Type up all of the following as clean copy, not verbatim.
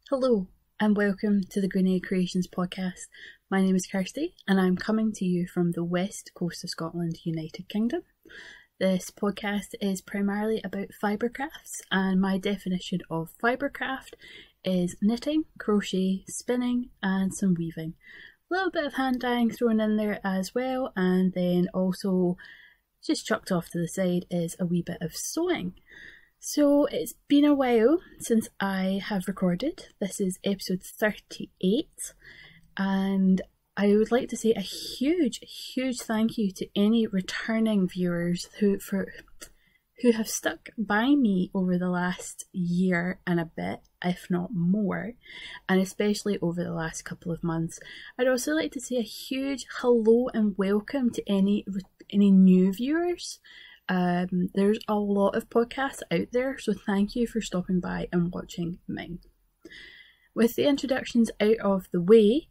Hello and welcome to the Grianaig Creations podcast. My name is Kirsty and I'm coming to you from the west coast of Scotland, United Kingdom. This podcast is primarily about fibre crafts, and my definition of fibre craft is knitting, crochet, spinning and some weaving. A little bit of hand dyeing thrown in there as well, and then also just chucked off to the side is a wee bit of sewing. So it's been a while since I have recorded. This is episode 38, and I would like to say a huge thank you to any returning viewers who have stuck by me over the last year and a bit, if not more, and especially over the last couple of months. I'd also like to say a huge hello and welcome to any new viewers. There's a lot of podcasts out there, so thank you for stopping by and watching mine. With the introductions out of the way,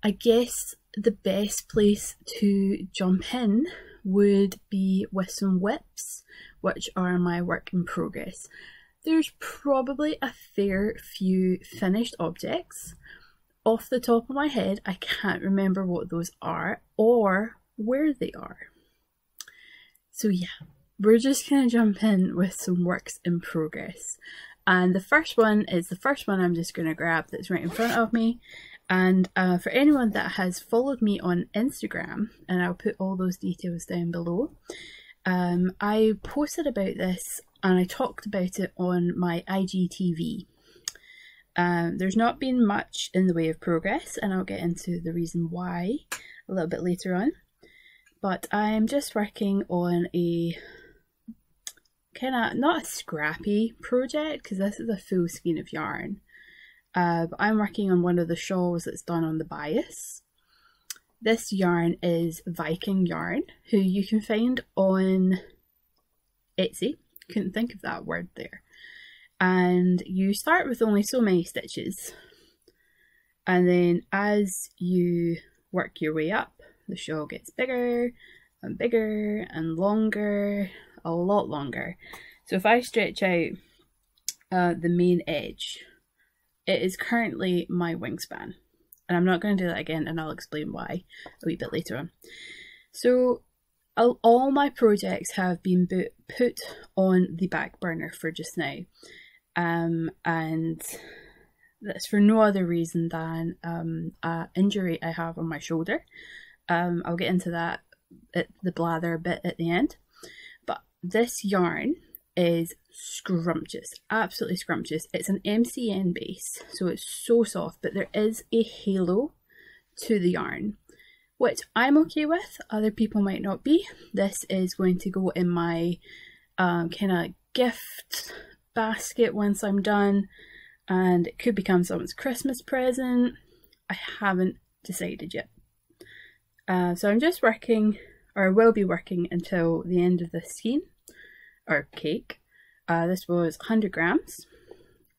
I guess the best place to jump in would be with some whips, which are my work in progress. There's probably a fair few finished objects. Off the top of my head, I can't remember what those are or where they are. So yeah, we're just going to jump in with some works in progress. And the first one is the first one I'm just going to grab that's right in front of me. And for anyone that has followed me on Instagram, and I'll put all those details down below, I posted about this and I talked about it on my IGTV. There's not been much in the way of progress, and I'll get into the reason why a little bit later on. But I'm just working on a kind of, not a scrappy project, because this is a full skein of yarn. But I'm working on one of the shawls that's done on the bias. This yarn is Viking yarn, who you can find on Etsy. Couldn't think of that word there. And you start with only so many stitches. And then as you work your way up, the shawl gets bigger and longer, a lot longer. So if I stretch out the main edge, it is currently my wingspan. And I'm not going to do that again, and I'll explain why a wee bit later on. So all my projects have been put on the back burner for just now. And that's for no other reason than an injury I have on my shoulder. I'll get into that the blather bit at the end. But this yarn is scrumptious, absolutely scrumptious. It's an MCN base, so it's so soft, but there is a halo to the yarn, which I'm okay with. Other people might not be. This is going to go in my kind of gift basket once I'm done, and it could become someone's Christmas present. I haven't decided yet. So I'm just working, or will be working until the end of this skein, or cake. This was 100 grams.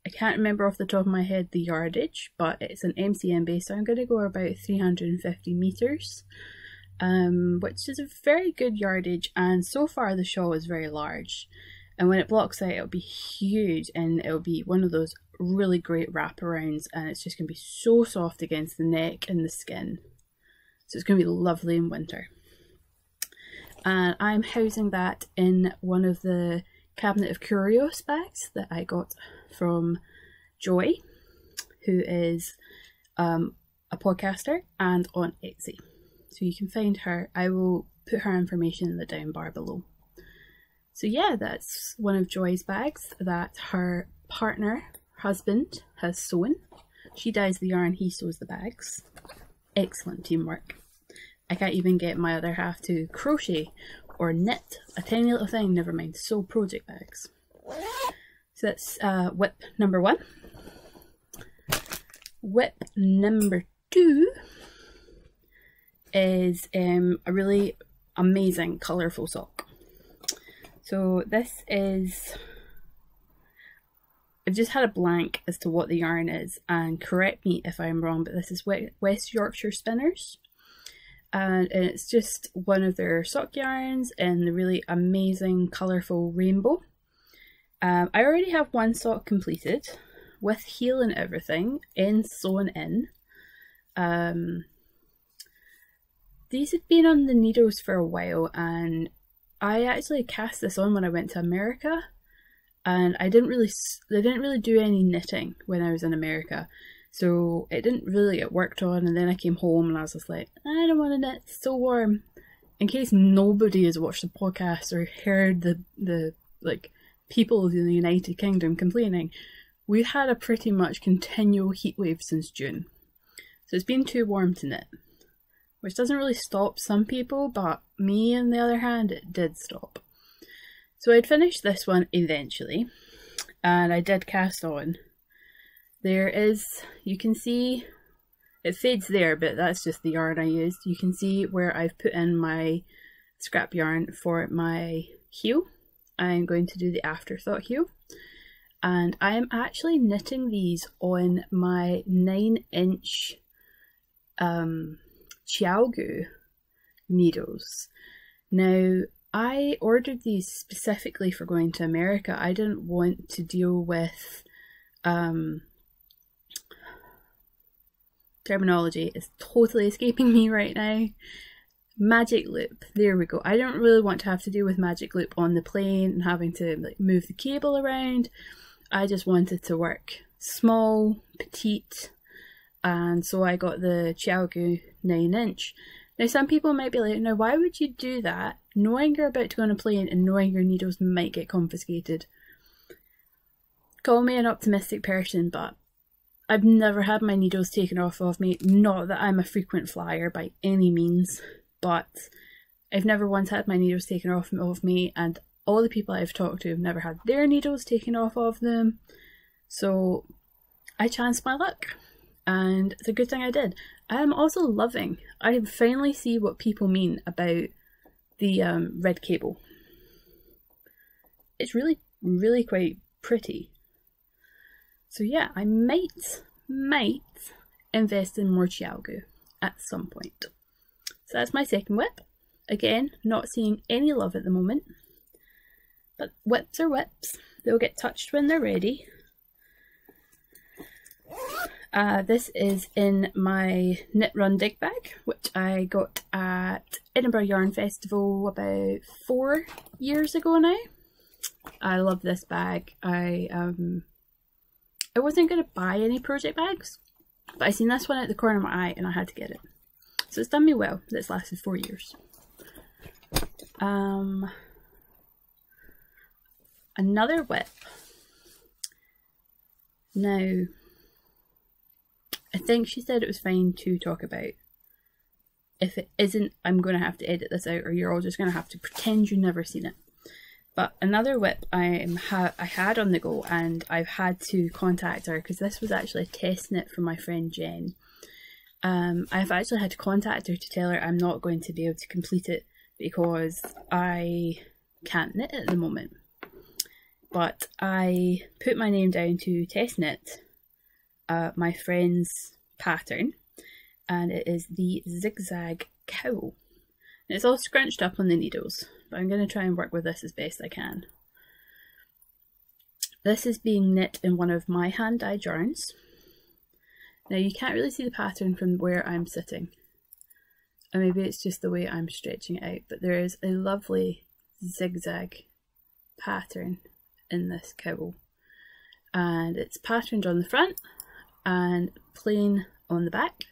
I can't remember off the top of my head the yardage, but it's an MCM base, so I'm going to go about 350 meters, which is a very good yardage, and so far the shawl is very large. And when it blocks out, it'll be huge, and it'll be one of those really great wraparounds, and it's just going to be so soft against the neck and the skin. So it's going to be lovely in winter. And I'm housing that in one of the Cabinet of Curios bags that I got from Joy, who is a podcaster and on Etsy. So you can find her. I will put her information in the down bar below. So yeah, that's one of Joy's bags that her husband has sewn. She dyes the yarn, he sews the bags. Excellent teamwork. I can't even get my other half to crochet or knit a tiny little thing, never mind sew project bags. So that's whip number 1. Whip number 2 is a really amazing colourful sock. So this is, I've just had a blank as to what the yarn is, and correct me if I'm wrong, but this is West Yorkshire Spinners. And it's just one of their sock yarns in the really amazing colourful rainbow. I already have one sock completed, with heel and everything, ends sewn in. These had been on the needles for a while, and I actually cast this on when I went to America, and they didn't really do any knitting when I was in America, so it didn't really get worked on. And then I came home and I was just like, I don't want to knit, it's so warm. In case nobody has watched the podcast or heard the like people of the United Kingdom complaining, we've had a pretty much continual heat wave since June, so it's been too warm to knit. Which doesn't really stop some people, but me, on the other hand, it did stop. So I'd finished this one eventually, and I did cast on. There is, you can see, it fades there, but that's just the yarn I used. You can see where I've put in my scrap yarn for my heel. I'm going to do the afterthought heel. And I am actually knitting these on my 9-inch Chiaogu needles. Now, I ordered these specifically for going to America. I didn't want to deal with terminology is totally escaping me right now. Magic loop, there we go. I don't really want to have to deal with magic loop on the plane and having to like move the cable around. I just wanted to work small, petite, and so I got the Chiaogu 9-inch. Now some people might be like, now why would you do that knowing you're about to go on a plane and knowing your needles might get confiscated? Call me an optimistic person, but I've never had my needles taken off of me. Not that I'm a frequent flyer by any means, but I've never once had my needles taken off of me, and all the people I've talked to have never had their needles taken off of them. So I chanced my luck, and it's a good thing I did. I am also loving, I finally see what people mean about the red cable. It's really, really quite pretty. So yeah, I might invest in more Chiaogu at some point. So that's my second whip. Again, not seeing any love at the moment, but whips are whips. They'll get touched when they're ready. This is in my Knit Run Dig bag, which I got at Edinburgh Yarn Festival about 4 years ago now. I love this bag. I wasn't going to buy any project bags, but I seen this one at the corner of my eye and I had to get it. So it's done me well. It's lasted 4 years. Another whip. Now, I think she said it was fine to talk about. If it isn't, I'm going to have to edit this out, or you're all just going to have to pretend you've never seen it. But another whip I had on the go, and I've had to contact her because this was actually a test knit from my friend Jen. I've actually had to contact her to tell her I'm not going to be able to complete it because I can't knit at the moment. But I put my name down to test knit my friend's pattern, and it is the Zigzag Cowl. And it's all scrunched up on the needles, but I'm going to try and work with this as best I can. This is being knit in one of my hand-dyed yarns. Now you can't really see the pattern from where I'm sitting, and maybe it's just the way I'm stretching it out, but there is a lovely zigzag pattern in this cowl, and it's patterned on the front and plain on the back,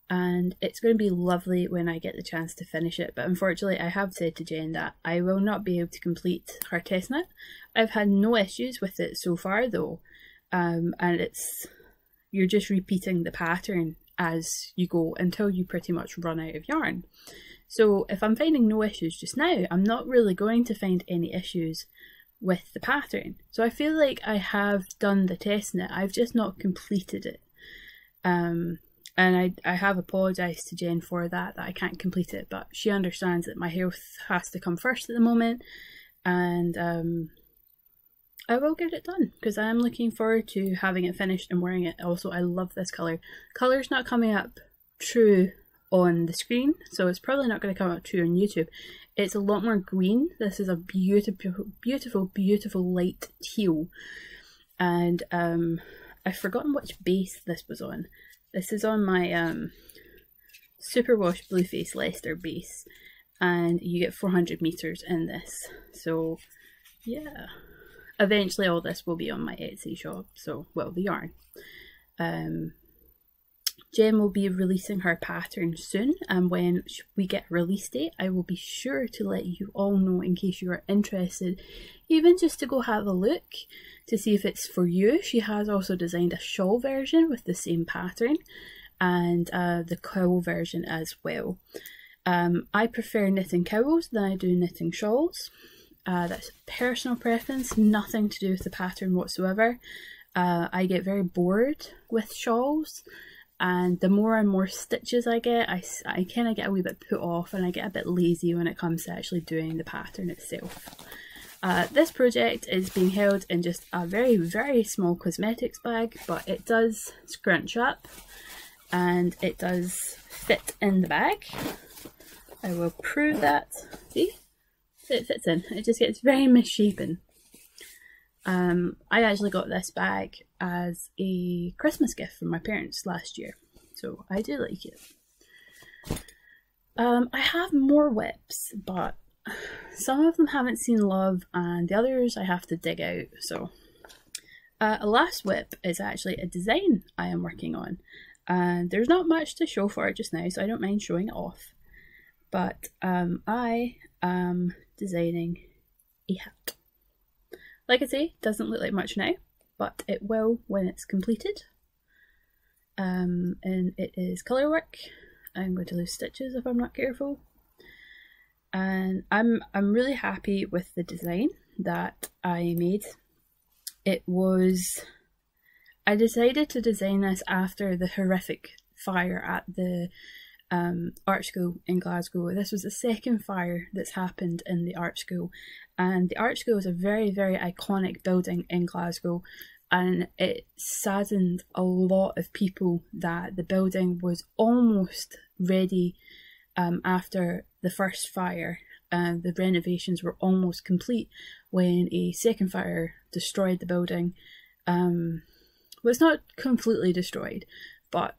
and it's going to be lovely when I get the chance to finish it. But unfortunately I have said to Jen that I will not be able to complete her test knit. I've had no issues with it so far though, and you're just repeating the pattern as you go until you pretty much run out of yarn. So if I'm finding no issues just now, I'm not really going to find any issues with the pattern. So I feel like I have done the test knit, I've just not completed it. And I have apologised to Jen for that I can't complete it, but she understands that my health has to come first at the moment, and I will get it done because I am looking forward to having it finished and wearing it. Also, I love this colour. Colour's not coming up true on the screen, so it's probably not going to come up true on YouTube. It's a lot more green. This is a beautiful, beautiful, beautiful light teal. and I've forgotten which base this was on. This is on my Superwash Blueface Leicester base, and you get 400 meters in this. So yeah, eventually all this will be on my Etsy shop, so, well, the yarn. Jem will be releasing her pattern soon, and when we get a release date, I will be sure to let you all know in case you are interested, even just to go have a look to see if it's for you. She has also designed a shawl version with the same pattern, and the cowl version as well. I prefer knitting cowls than I do knitting shawls. That's personal preference, nothing to do with the pattern whatsoever. I get very bored with shawls, and the more and more stitches I get, I kind of get a wee bit put off, and I get a bit lazy when it comes to actually doing the pattern itself. This project is being held in just a very, very small cosmetics bag, but it does scrunch up and it does fit in the bag. I will prove that. See? It fits in. It just gets very misshapen. I actually got this bag as a Christmas gift from my parents last year, so I do like it. I have more whips, but some of them haven't seen love and the others I have to dig out. So a last whip is actually a design I am working on, and there's not much to show for it just now, so I don't mind showing it off. But I am designing a hat. Like I say, doesn't look like much now, but it will when it's completed. And it is colour work. I'm going to lose stitches if I'm not careful. And I'm really happy with the design that I made. I decided to design this after the horrific fire at the art school in Glasgow. This was the second fire that's happened in the art school, and the art school is a very, very iconic building in Glasgow, and it saddened a lot of people that the building was almost ready after the first fire. The renovations were almost complete when a second fire destroyed the building. Well, it's not completely destroyed, but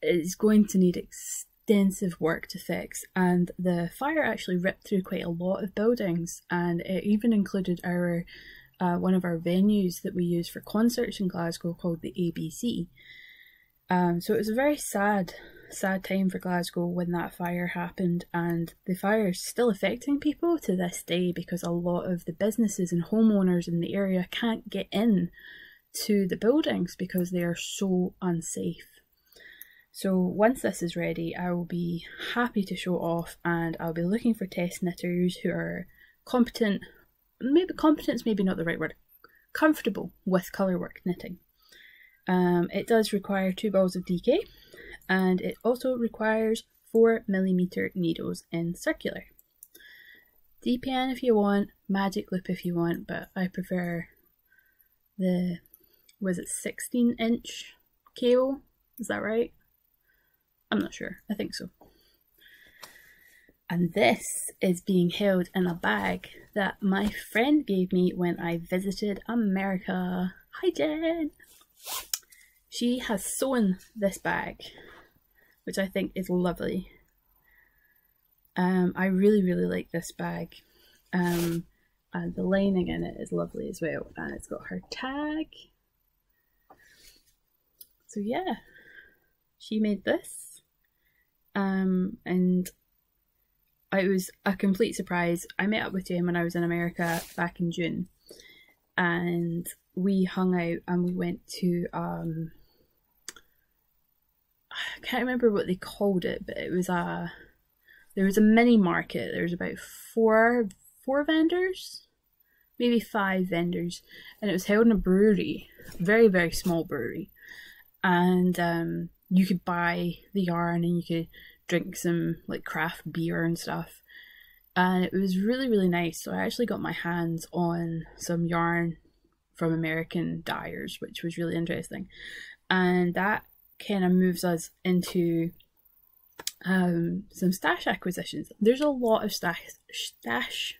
it's going to need extensive work to fix, and the fire actually ripped through quite a lot of buildings, and it even included our one of our venues that we use for concerts in Glasgow called the ABC. So it was a very sad time for Glasgow when that fire happened, and the fire is still affecting people to this day because a lot of the businesses and homeowners in the area can't get in to the buildings because they are so unsafe. So once this is ready, I will be happy to show off, and I'll be looking for test knitters who are competent, maybe competence, maybe not the right word, comfortable with colourwork knitting. It does require 2 balls of DK, and it also requires 4mm needles in circular. DPN if you want, magic loop if you want, but I prefer the, was it 16-inch cable? Is that right? I'm not sure. I think so. And this is being held in a bag that my friend gave me when I visited America. Hi Jen! She has sewn this bag, which I think is lovely. I really, really like this bag. And the lining in it is lovely as well. And it's got her tag. So yeah, she made this. And it was a complete surprise. I met up with Jen when I was in America back in June, and we hung out and we went to I can't remember what they called it, but it was there was a mini market. There was about four vendors, maybe 5 vendors, and it was held in a brewery, very, very small brewery. And you could buy the yarn and you could drink some like craft beer and stuff, and it was really, really nice. So I actually got my hands on some yarn from American dyers, which was really interesting, and that kind of moves us into some stash acquisitions. There's a lot of stash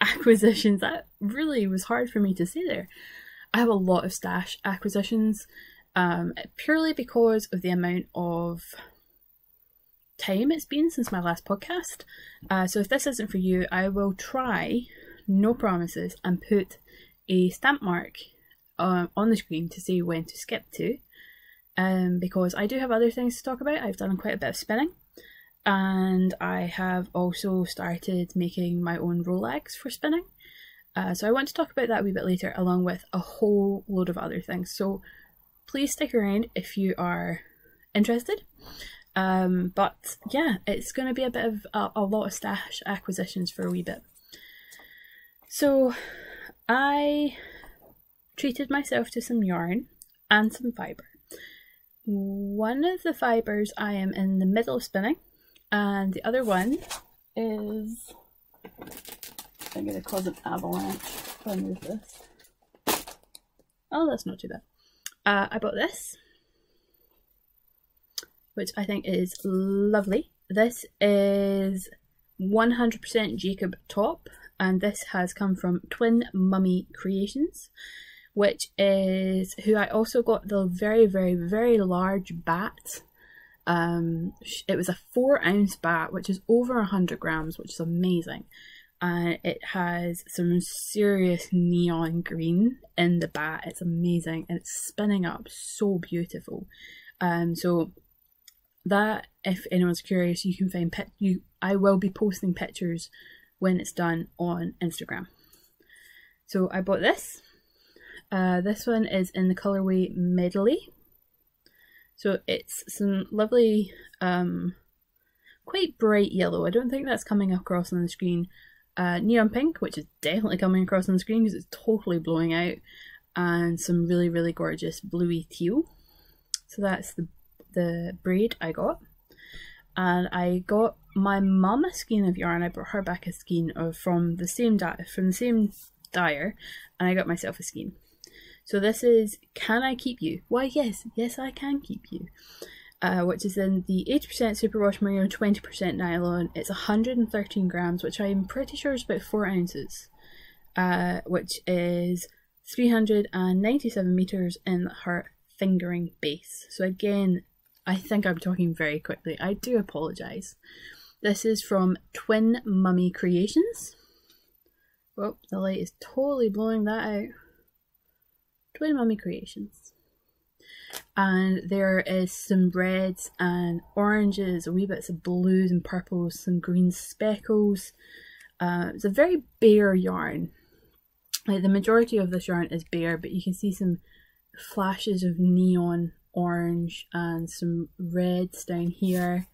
acquisitions. That really was hard for me to say there. I have a lot of stash acquisitions, purely because of the amount of time it's been since my last podcast. So if this isn't for you, I will try, no promises, and put a stamp mark on the screen to say when to skip to, because I do have other things to talk about. I've done quite a bit of spinning, and I have also started making my own Rolex for spinning. So I want to talk about that a wee bit later, along with a whole load of other things. So please stick around if you are interested. But yeah, it's going to be a bit of a lot of stash acquisitions for a wee bit. So I treated myself to some yarn and some fibre. One of the fibres I am in the middle of spinning, and the other one is... I'm going to cause an avalanche if I move this. Oh, that's not too bad. I bought this, which I think is lovely. This is 100% Jacob top, and this has come from Twin Mummy Creations, which is who I also got the very, very, very large bat. It was a 4-ounce bat, which is over 100 grams, which is amazing. And it has some serious neon green in the bat. It's amazing, and it's spinning up so beautiful. So that, if anyone's curious, you can find I will be posting pictures when it's done on Instagram. So I bought this. This one is in the colourway Medley. So it's some lovely, quite bright yellow. I don't think that's coming across on the screen. Neon pink, which is definitely coming across on the screen because it's totally blowing out, and some really, really gorgeous bluey teal. So that's the braid I got. And I got my mum a skein of yarn. I brought her back a skein from the same dyer, and I got myself a skein. So this is Can I Keep You? Why yes, I can keep you. Which is in the 80% superwash merino, 20% nylon. It's 113 grams, which I'm pretty sure is about 4 ounces, which is 397 meters in her fingering base. So again, I think I'm talking very quickly. I do apologise. This is from Twin Mummy Creations. Oh, the light is totally blowing that out. Twin Mummy Creations. And there is some reds and oranges, wee bits of blues and purples, some green speckles. It's a very bare yarn. Like, the majority of this yarn is bare, but you can see some flashes of neon orange and some reds down here.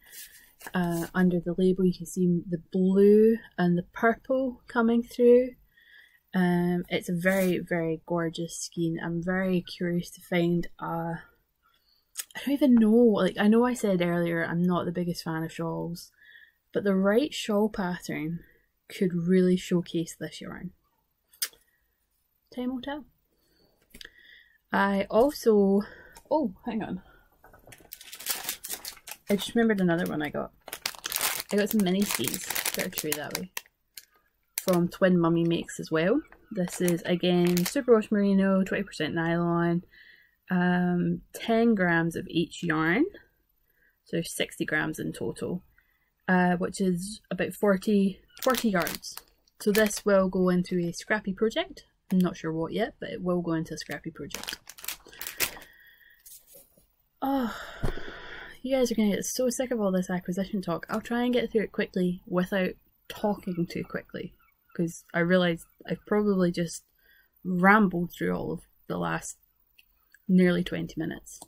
Under the label you can see the blue and the purple coming through. It's a very, very gorgeous skein. I'm very curious to find I don't even know, like, I know I said earlier I'm not the biggest fan of shawls, but the right shawl pattern could really showcase this yarn. Time will tell. I also, oh, hang on. I just remembered another one I got. I got some mini skeins, better show you that way, from Twin Mummy Makes as well. This is again superwash merino, 20% nylon, 10 grams of each yarn, so 60 grams in total, which is about 40 yards. So this will go into a scrappy project. I'm not sure what yet, but it will go into a scrappy project. Oh, you guys are going to get so sick of all this acquisition talk. I'll try and get through it quickly without talking too quickly, because I realised I've probably just rambled through all of the last nearly 20 minutes.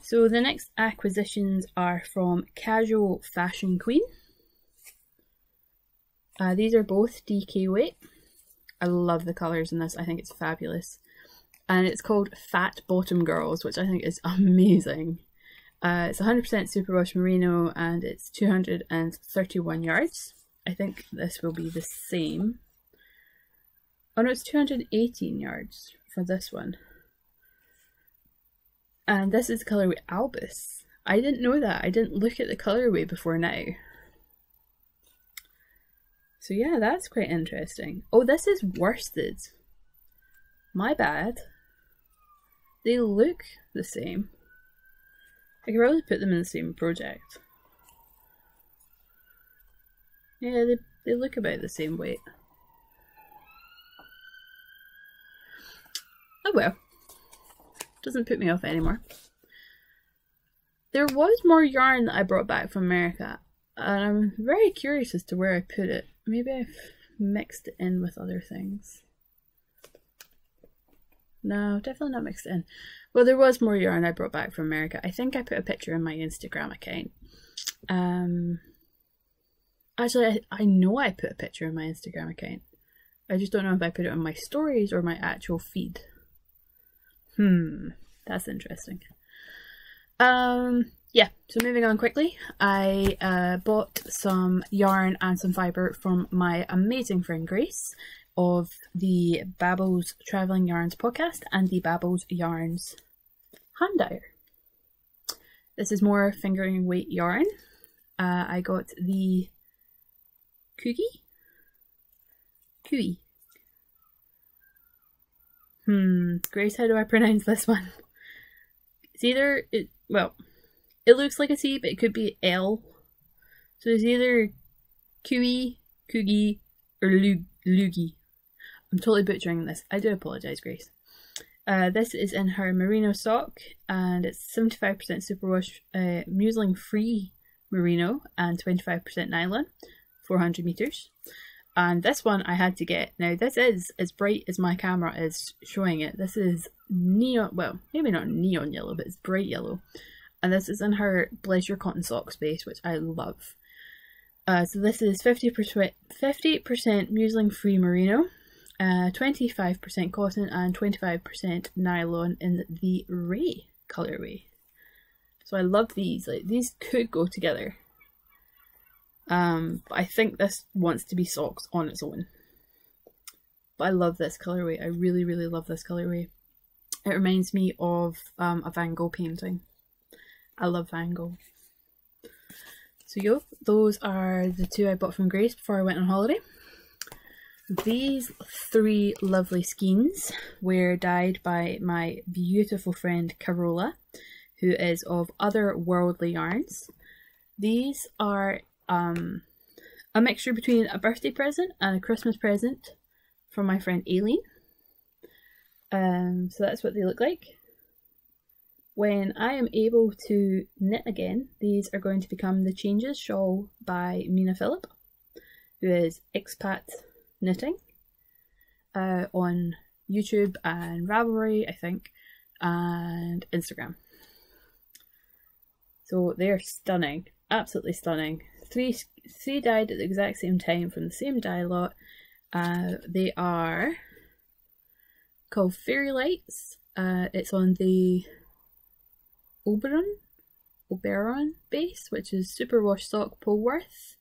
So the next acquisitions are from Casual Fashion Queen. These are both DK weight. I love the colours in this, I think it's fabulous. And it's called Fat Bottom Girls, which I think is amazing. It's 100% superwash merino and it's 231 yards. I think this will be the same. Oh no, it's 218 yards for this one. And this is the colourway Albus. I didn't know that. I didn't look at the colourway before now. So yeah, that's quite interesting. Oh, this is worsted. My bad. They look the same. I could probably put them in the same project. Yeah, they look about the same weight. Oh well. Doesn't put me off anymore. There was more yarn that I brought back from America, and I'm very curious as to where I put it. Maybe I've mixed it in with other things. No, definitely not mixed it in. Well, there was more yarn I brought back from America. I think I put a picture in my Instagram account. Actually, I know I put a picture in my Instagram account. I just don't know if I put it on my stories or my actual feed. That's interesting. Yeah, so moving on quickly, I bought some yarn and some fibre from my amazing friend Grace of the Babbles Travelling Yarns podcast and the Babbles Yarns hand dyer. This is more fingering weight yarn. I got the Kui. Grace, how do I pronounce this one? It's either, it looks like a C, but it could be L. So it's either Kui, Kugi, or Lugi. I'm totally butchering this. I do apologise, Grace. This is in her merino sock, and it's 75% superwash muslin free merino and 25% nylon, 400 meters. And this one I had to get. Now this is as bright as my camera is showing it. This is neon, well, maybe not neon yellow, but it's bright yellow. And this is in her Bless Your Cotton Sock space, which I love. So this is 50% muslin free merino, 25% cotton and 25% nylon in the Ray colorway. So I love these. Like, these could go together. But I think this wants to be socks on its own. But I love this colorway. I really, really love this colorway. It reminds me of a Van Gogh painting. I love Van Gogh. So yo, those are the two I bought from Grace before I went on holiday. These three lovely skeins were dyed by my beautiful friend Carola, who is of Otherworldly Yarns. These are a mixture between a birthday present and a Christmas present from my friend Aileen. So that's what they look like. When I am able to knit again, these are going to become the Changes shawl by Mina Phillip, who is Expat Knitting on YouTube and Ravelry, I think, and Instagram. So they're stunning, absolutely stunning. Three dyed at the exact same time from the same dye lot. They are called Fairy Lights. It's on the Oberon base, which is Superwash Sock Polworth.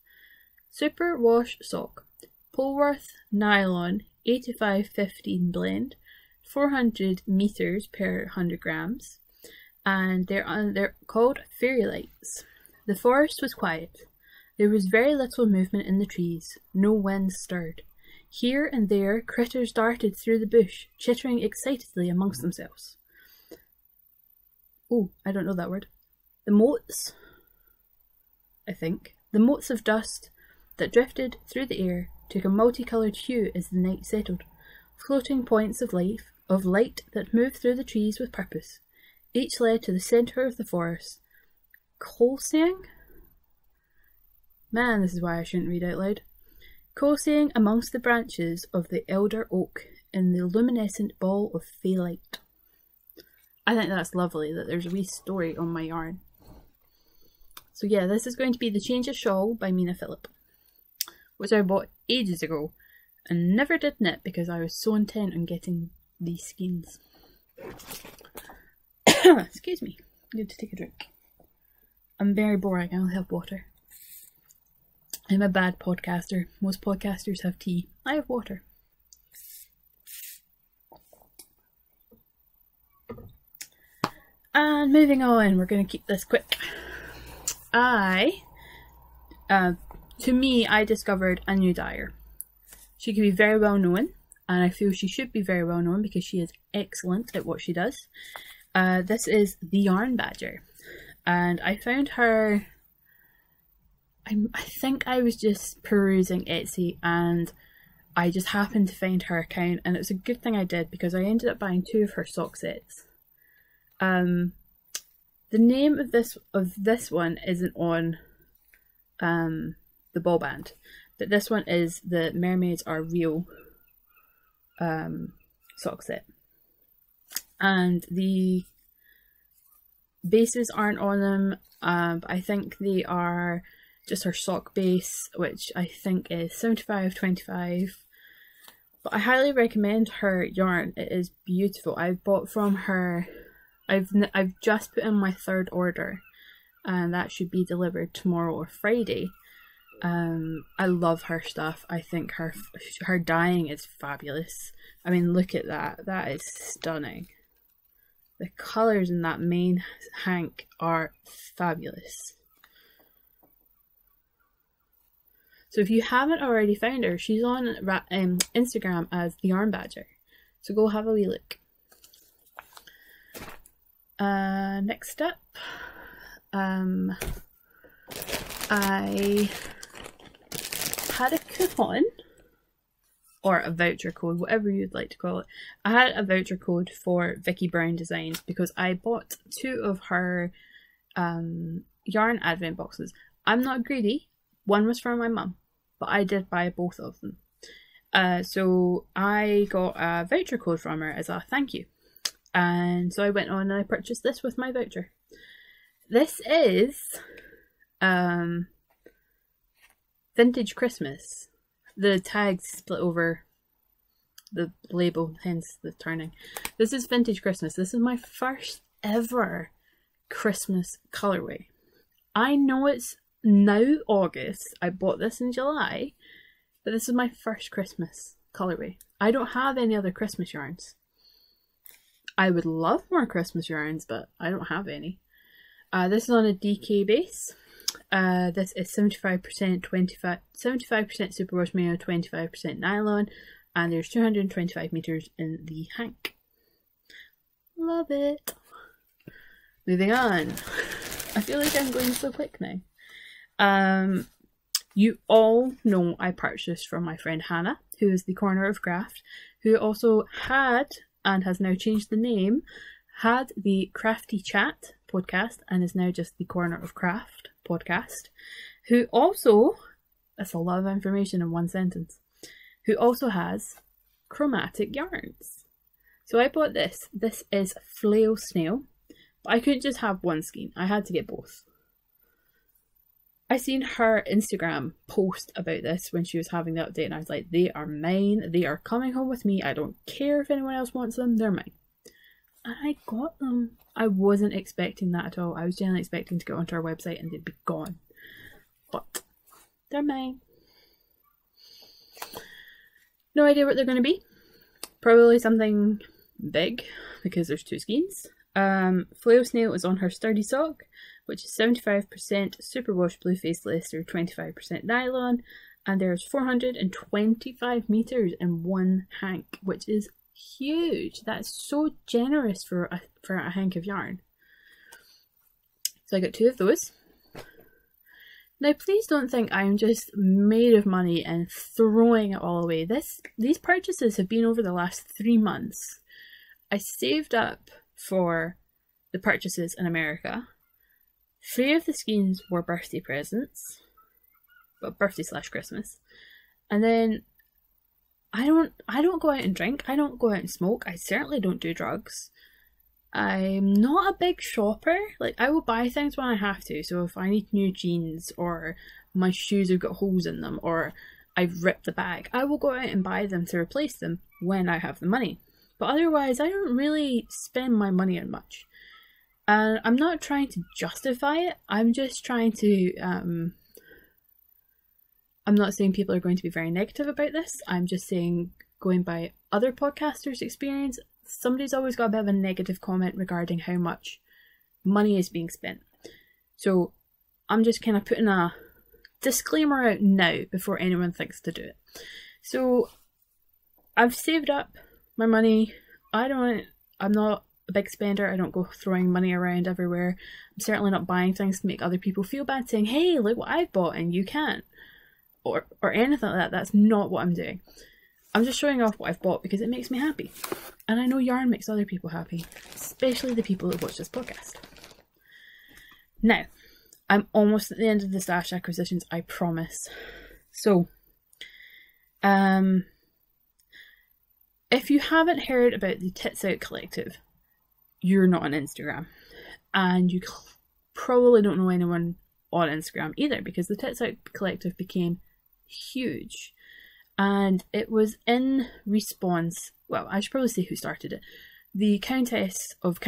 Superwash Sock Polworth Nylon 85-15 blend, 400 meters per 100 grams, and they're called Fairy Lights. The forest was quiet. There was very little movement in the trees. No wind stirred. Here and there, critters darted through the bush, chittering excitedly amongst themselves. Oh, I don't know that word. The motes, I think. The motes of dust that drifted through the air took a multicoloured hue as the night settled. Floating points of light that moved through the trees with purpose. Each led to the centre of the forest. Colseang? Man, this is why I shouldn't read out loud. Colseang amongst the branches of the elder oak in the luminescent ball of fey light. I think that's lovely that there's a wee story on my yarn. So yeah, this is going to be the Changes shawl by Mina Phillip, which I bought ages ago and never did knit because I was so intent on getting these skeins. Excuse me, I need to take a drink. I'm very boring, I only have water. I'm a bad podcaster. Most podcasters have tea. I have water. And moving on, we're going to keep this quick. To me, I discovered a new dyer. She could be very well known. and I feel she should be very well known because she is excellent at what she does. This is the Yarn Badger, and I found her, I think I was just perusing Etsy and I just happened to find her account, and it was a good thing I did because I ended up buying 2 of her sock sets. The name of this one isn't on the ball band, but this one is the Mermaids Are Real sock set, and the bases aren't on them, but I think they are just her sock base, which I think is 75/25. But I highly recommend her yarn. It is beautiful. I've bought from her. I've just put in my 3rd order, and that should be delivered tomorrow or Friday. I love her stuff. I think her dyeing is fabulous. I mean, look at that. That is stunning. The colours in that main hank are fabulous. So if you haven't already found her, she's on Instagram as the Yarn Badger. So go have a wee look. Next up, I had a coupon, or a voucher code, whatever you'd like to call it. I had a voucher code for Vicky Brown Designs because I bought 2 of her yarn advent boxes. I'm not greedy. One was for my mum, but I did buy both of them. So I got a voucher code from her as a thank you. And so I went on and I purchased this with my voucher. This is Vintage Christmas. The tags split over the label, hence the turning. This is Vintage Christmas. This is my first ever Christmas colourway. I know it's now August. I bought this in July, but this is my first Christmas colourway. I don't have any other Christmas yarns. I would love more Christmas yarns, but I don't have any. This is on a DK base. This is 75% superwash merino, 25% nylon, and there's 225 meters in the hank. Love it. Moving on. I feel like I'm going so quick now. You all know I purchased from my friend Hannah, who is the Corner of Craft, who also had, and has now changed the name, had the Crafty Chat podcast and is now just the Corner of Craft podcast, who also, that's a lot of information in one sentence, who also has chromatic yarns. So I bought this. This is Flail Snail, but I couldn't just have one skein. I had to get both. I seen her Instagram post about this when she was having the update, and I was like, they are mine. They are coming home with me. I don't care if anyone else wants them. They're mine. And I got them. I wasn't expecting that at all. I was generally expecting to go onto our website and they'd be gone. But they're mine. No idea what they're going to be. Probably something big because there's 2 skeins. Flail Snail is on her Sturdy Sock, which is 75% superwash blue faced Leicester, 25% nylon, and there's 425 meters in one hank, which is huge. That's so generous for a hank of yarn. So I got 2 of those. Now please don't think I'm just made of money and throwing it all away. These purchases have been over the last 3 months. I saved up for the purchases in America. 3 of the skeins were birthday presents, but birthday / Christmas, and then I don't go out and drink. I don't go out and smoke. I certainly don't do drugs. I'm not a big shopper. Like, I will buy things when I have to. So if I need new jeans, or my shoes have got holes in them, or I've ripped the bag, I will go out and buy them to replace them when I have the money. But otherwise, I don't really spend my money on much. And I'm not trying to justify it. I'm just trying to, I'm not saying people are going to be very negative about this. I'm just saying, going by other podcasters' experience, somebody's always got a bit of a negative comment regarding how much money is being spent. So I'm just kind of putting a disclaimer out now before anyone thinks to do it. So I've saved up my money. I'm not a big spender. I don't go throwing money around everywhere. I'm certainly not buying things to make other people feel bad, saying, hey, look what I've bought and you can't. Or anything like that. That's not what I'm doing. I'm just showing off what I've bought because it makes me happy. And I know yarn makes other people happy, especially the people that watch this podcast. Now, I'm almost at the end of the stash acquisitions, I promise. So, if you haven't heard about the Tits Out Collective, you're not on Instagram. And you probably don't know anyone on Instagram either, because the Tits Out Collective became huge. And it was in response, well, I should probably say who started it. The Countess of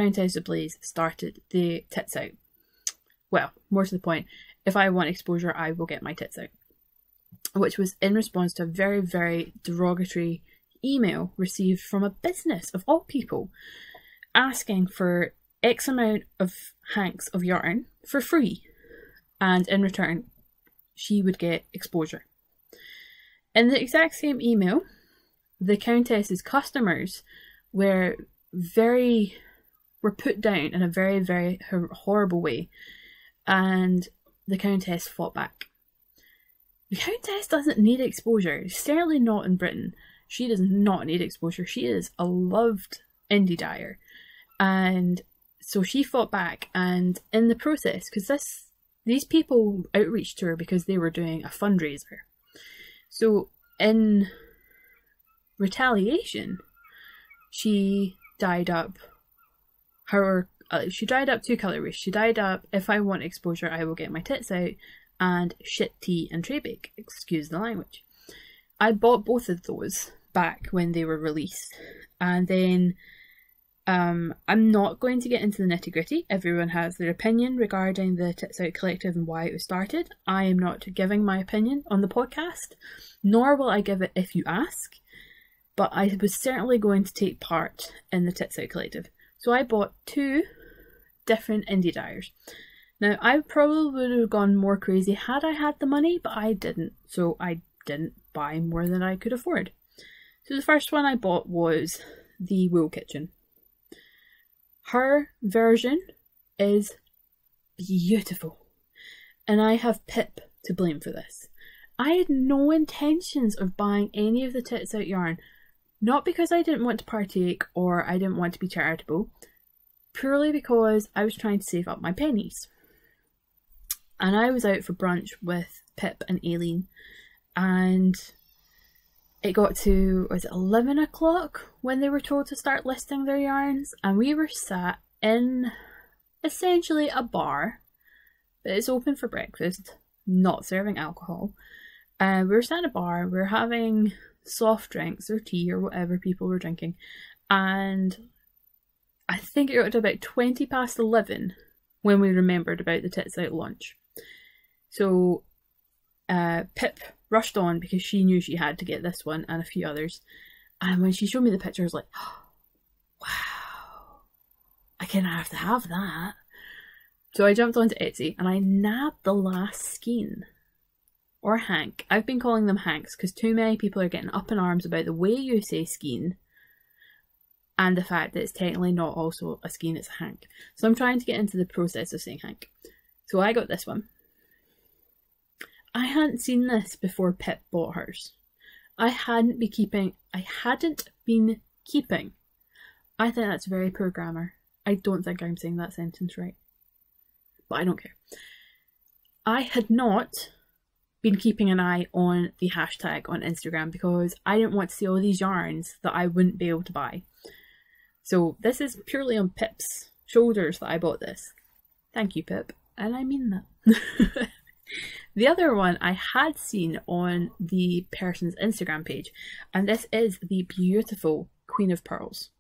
Blaze started the Tits Out. Well, more to the point, if I want exposure, I will get my tits out. Which was in response to a very, very derogatory email received from a business, of all people, asking for X amount of hanks of yarn for free. And in return, she would get exposure. In the exact same email, the Countess's customers were put down in a very, very horrible way. And the Countess fought back. The Countess doesn't need exposure, certainly not in Britain. She does not need exposure. She is a loved indie dyer. And so she fought back, and in the process, because these people outreached to her because they were doing a fundraiser. So in retaliation, she dyed up two colourways. She dyed up "If I want exposure, I will get my tits out" and "Shit tea and tray bake." Excuse the language. I bought both of those back when they were released, and then I'm not going to get into the nitty gritty. Everyone has their opinion regarding the Tits Out Collective and why it was started. I am not giving my opinion on the podcast, nor will I give it if you ask, but I was certainly going to take part in the Tits Out Collective. So I bought two different indie dyers. Now, I probably would have gone more crazy had I had the money, but I didn't. So I didn't buy more than I could afford. So the first one I bought was the Wool Kitchen. Her version is beautiful. And I have Pip to blame for this. I had no intentions of buying any of the Tits Out yarn. Not because I didn't want to partake or I didn't want to be charitable. Purely because I was trying to save up my pennies. And I was out for brunch with Pip and Aileen. And it got to, was it 11 o'clock when they were told to start listing their yarns, and we were sat in essentially a bar, but it's open for breakfast, not serving alcohol. We were sat in a bar, we were having soft drinks or tea or whatever people were drinking, and I think it got to about 20 past 11 when we remembered about the Tits Out launch. So Pip rushed on because she knew she had to get this one and a few others. And when she showed me the picture, I was like, oh, wow, I kind of have to have that. So I jumped onto Etsy and I nabbed the last skein. Or hank. I've been calling them hanks because too many people are getting up in arms about the way you say skein and the fact that it's technically not also a skein, it's a hank. So I'm trying to get into the process of saying hank. So I got this one. I hadn't seen this before Pip bought hers. I hadn't been keeping. I think that's very poor grammar. I don't think I'm saying that sentence right. But I don't care. I had not been keeping an eye on the hashtag on Instagram because I didn't want to see all these yarns that I wouldn't be able to buy. So this is purely on Pip's shoulders that I bought this. Thank you, Pip. And I mean that. The other one I had seen on the person's Instagram page, and this is the beautiful Queen of Pearls.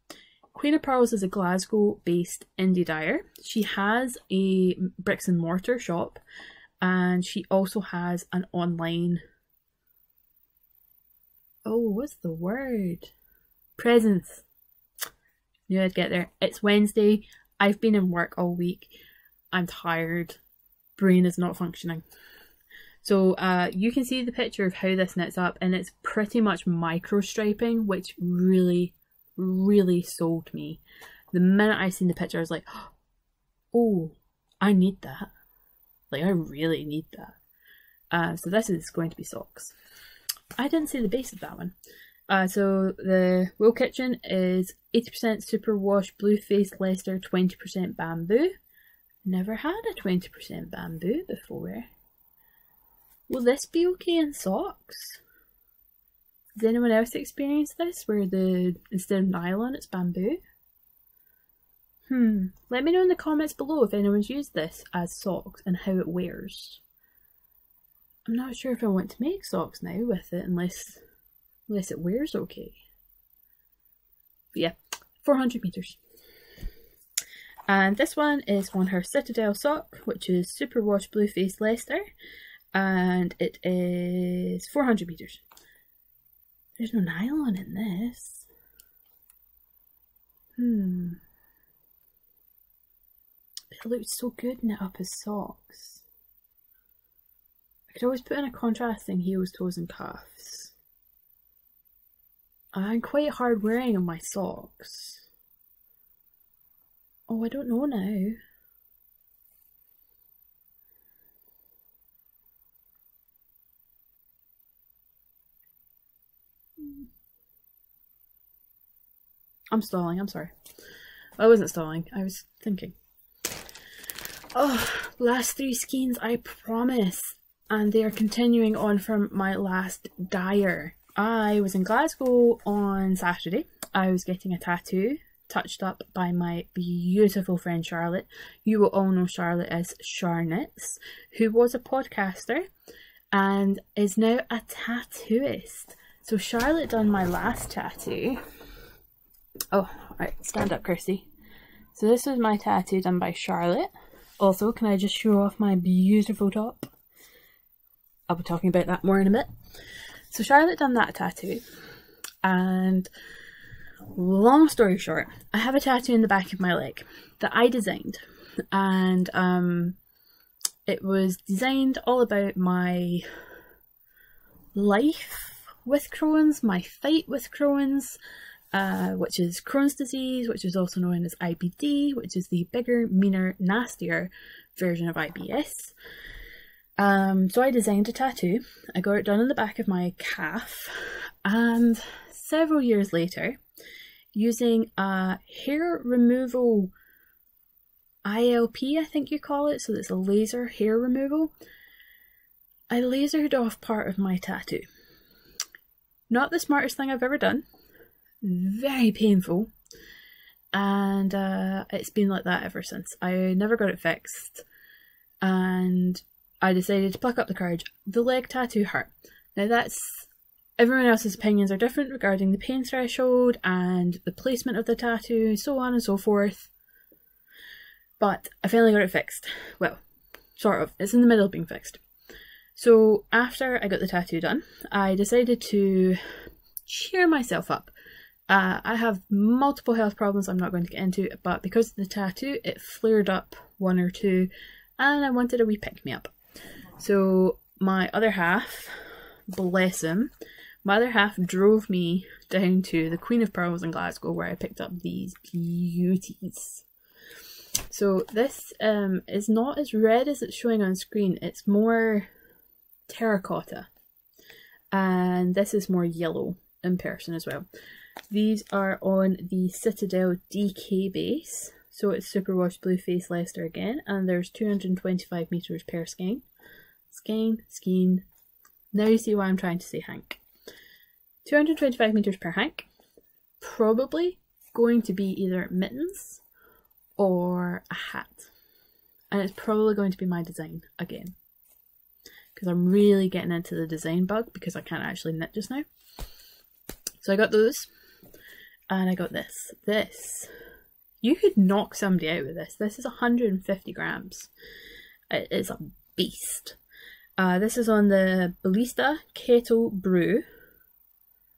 Queen of Pearls is a Glasgow-based indie dyer. She has a bricks and mortar shop, and she also has an online... Oh, what's the word? Presence. Knew I'd get there. It's Wednesday. I've been in work all week. I'm tired. Brain is not functioning. So you can see the picture of how this knits up, and it's pretty much micro striping, which really, really sold me. The minute I seen the picture, I was like, oh, I need that. Like, I really need that. So this is going to be socks. I didn't see the base of that one. So the Wool Kitchen is 80% superwash blue faced Leicester, 20% bamboo. Never had a 20% bamboo before. Will this be okay in socks? Has anyone else experienced this where instead of nylon it's bamboo? Let me know in the comments below if anyone's used this as socks and how it wears. I'm not sure if I want to make socks now with it unless it wears okay. But yeah, 400 meters. And this one is on her Citadel sock, which is superwash blue faced Leicester. And it is 400 meters. There's no nylon in this. It looks so good knit up as socks. I could always put in a contrasting heels, toes and calves. I'm quite hard wearing on my socks. Oh, I don't know now. I'm stalling, I'm sorry. I wasn't stalling, I was thinking. Oh, last 3 skeins, I promise. And they are continuing on from my last dyer. I was in Glasgow on Saturday. I was getting a tattoo touched up by my beautiful friend Charlotte. You will all know Charlotte as Charnitz, who was a podcaster and is now a tattooist. So Charlotte done my last tattoo. Oh, alright, stand up, Kirsty. So this was my tattoo done by Charlotte. Also, can I just show off my beautiful top? I'll be talking about that more in a bit. So Charlotte done that tattoo, and long story short, I have a tattoo in the back of my leg that I designed, and it was designed all about my life with Crohn's, my fight with Crohn's, which is Crohn's disease, which is also known as IBD, which is the bigger, meaner, nastier version of IBS. So I designed a tattoo. I got it done on the back of my calf, and several years later, using a hair removal ILP, I think you call it, so it's a laser hair removal, I lasered off part of my tattoo. Not the smartest thing I've ever done. Very painful, and it's been like that ever since. I never got it fixed, and I decided to pluck up the courage. The leg tattoo hurt. Now that's, everyone else's opinions are different regarding the pain threshold and the placement of the tattoo, so on and so forth. But I finally got it fixed. Well, sort of. It's in the middle of being fixed. So after I got the tattoo done, I decided to cheer myself up. I have multiple health problems I'm not going to get into, but because of the tattoo, it flared up 1 or 2, and I wanted a wee pick-me-up. So my other half, bless him, my other half drove me down to the Queen of Pearls in Glasgow, where I picked up these beauties. So this is not as red as it's showing on screen, it's more terracotta, and this is more yellow in person as well. These are on the Citadel DK base, so it's superwash blue face Leicester again, and there's 225 meters per skein. Skein. Now you see why I'm trying to say hank. 225 meters per hank. Probably going to be either mittens or a hat, and it's probably going to be my design again, because I'm really getting into the design bug because I can't actually knit just now. So I got those, and I got this. This, you could knock somebody out with this. This is 150 grams. It is a beast. This is on the Ballista Kettle Brew.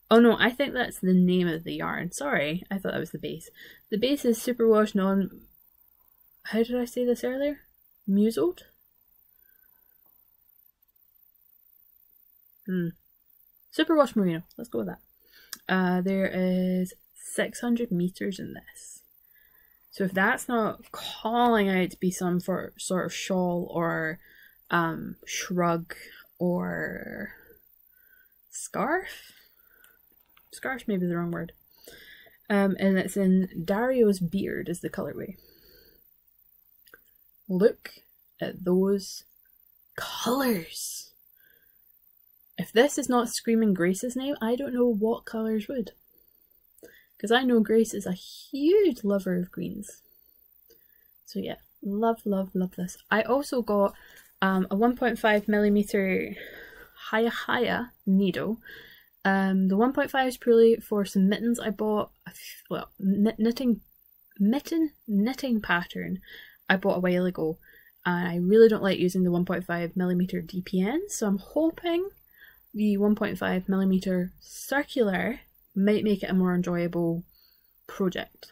Oh no, I think that's the name of the yarn. Sorry, I thought that was the base. The base is superwash non... How did I say this earlier? Museled? Superwash Merino, let's go with that. There is 600 meters in this. So if that's not calling out to be some sort of shawl or shrug or scarf? Scarf may be the wrong word. And it's in Dario's Beard is the colourway. Look at those colours. If this is not screaming Grace's name, I don't know what colours would. Because I know Grace is a huge lover of greens. So yeah, love, love, love this. I also got a 1.5mm Haya needle. The 1.5 is purely for some mittens I bought, well, knitting pattern I bought a while ago. And I really don't like using the 1.5mm DPN, so I'm hoping the 1.5mm circular might make it a more enjoyable project.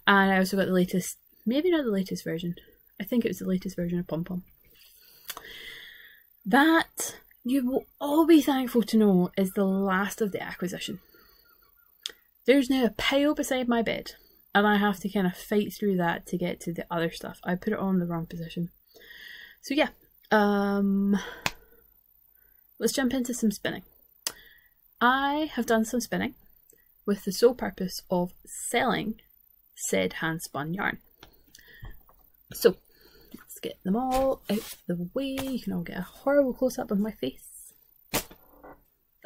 And I also got the latest, maybe not the latest version, I think it was the latest version of Pom Pom. That, you will all be thankful to know, is the last of the acquisition. There's now a pile beside my bed, and I have to kind of fight through that to get to the other stuff. I put it on the wrong position. So yeah, let's jump into some spinning. I have done some spinning with the sole purpose of selling said hand spun yarn. So let's get them all out the way. You can all get a horrible close up of my face.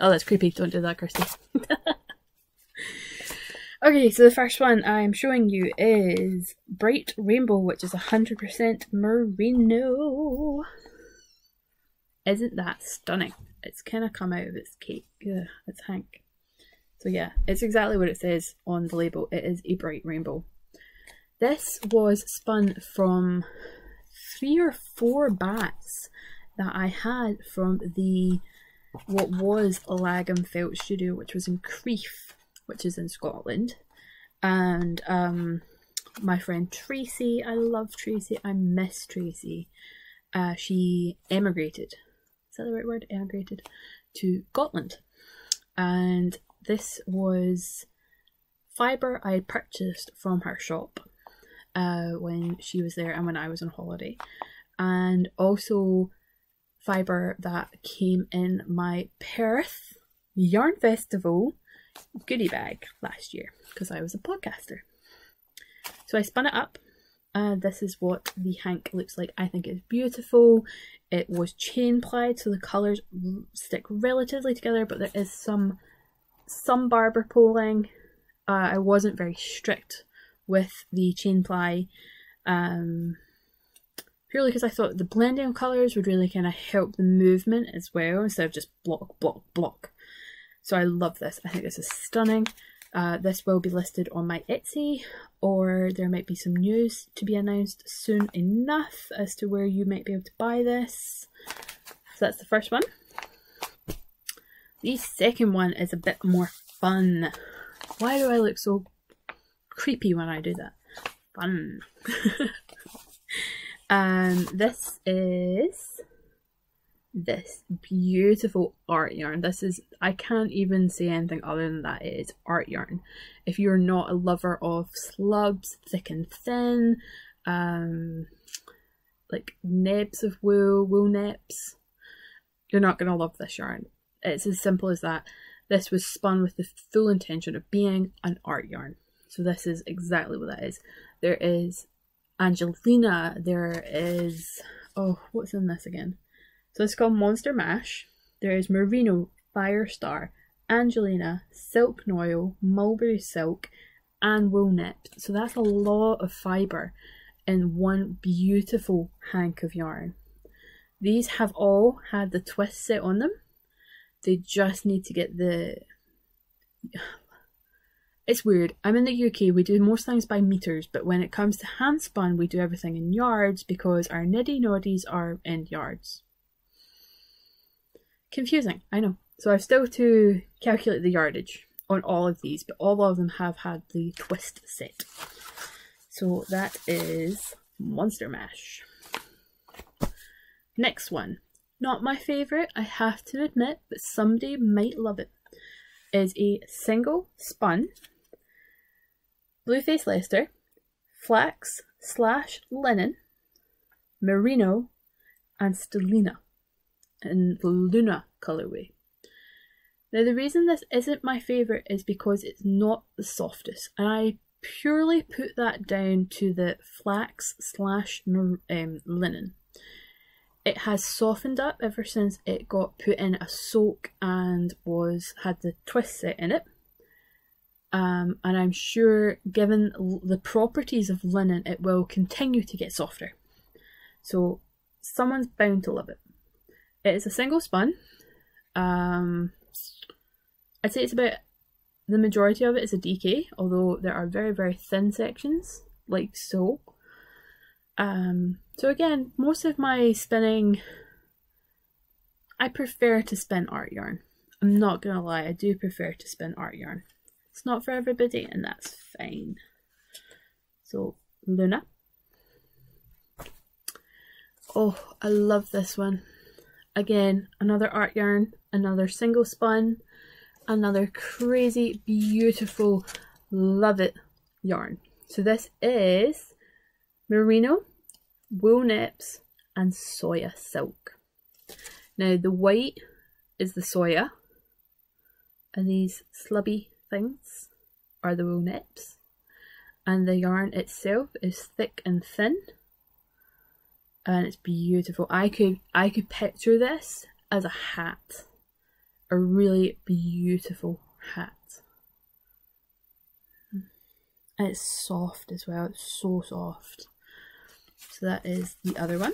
Oh, that's creepy. Don't do that, Kirsty. Okay, so the first one I'm showing you is Bright Rainbow, which is 100% merino. Isn't that stunning? It's kind of come out of its cake. Ugh, it's Hank. So yeah, it's exactly what it says on the label. It is a bright rainbow. This was spun from 3 or 4 bats that I had from the what was Lagam Felt Studio, which was in Crieff, which is in Scotland. And my friend Tracy, I love Tracy, I miss Tracy. She emigrated. Is that the right word? Emigrated to Scotland. And this was fibre I purchased from her shop when she was there and when I was on holiday. And also fibre that came in my Perth Yarn Festival goodie bag last year because I was a podcaster. So I spun it up. This is what the hank looks like. I think it's beautiful. It was chain plied, so the colours stick relatively together, but there is some barber pulling. I wasn't very strict with the chain ply, purely because I thought the blending of colours would really kind of help the movement as well, instead of just block, block, block. So I love this. I think this is stunning. This will be listed on my Etsy, or there might be some news to be announced soon enough as to where you might be able to buy this. So that's the first one. The second one is a bit more fun. Why do I look so creepy when I do that? Fun. This is this beautiful art yarn. This is, I can't even say anything other than that. It is art yarn. If you're not a lover of slubs, thick and thin, like nebs of wool nebs, you're not going to love this yarn. It's as simple as that. This was spun with the full intention of being an art yarn. So this is exactly what that is. There is Angelina, there is, oh, what's in this again? So it's called Monster Mash. There is Merino, Firestar, Angelina, Silk Noil, Mulberry Silk, and Wool Knit. So that's a lot of fibre in one beautiful hank of yarn. These have all had the twist set on them. They just need to get the... It's weird. I'm in the UK, we do most things by meters, but when it comes to hand spun, we do everything in yards because our niddy noddies are in yards. Confusing, I know. So I've still to calculate the yardage on all of these, but all of them have had the twist set. So that is Monster Mash. Next one not my favourite, I have to admit, but somebody might love it, is a single spun Blueface Leicester, flax / linen, merino and stellina in the Luna colourway. Now the reason this isn't my favourite is because it's not the softest, and I purely put that down to the flax / linen. It has softened up ever since it got put in a soak and had the twist set in it. And I'm sure, given the properties of linen, it will continue to get softer. So someone's bound to love it. It is a single spun. I'd say it's about, the majority of it is a DK, although there are very, very thin sections, like so. So again, most of my spinning, I prefer to spin art yarn. I'm not gonna lie, I do prefer to spin art yarn. It's not for everybody, and that's fine. So, Luna. Oh, I love this one. Again, another art yarn, another single spun, another crazy, beautiful, love it yarn. So this is merino, wool nips, and soya silk. Now the white is the soya, and these slubby things are the wool nips, and the yarn itself is thick and thin, and it's beautiful. I could picture this as a hat, a really beautiful hat, and it's soft as well. It's so soft. So that is the other one.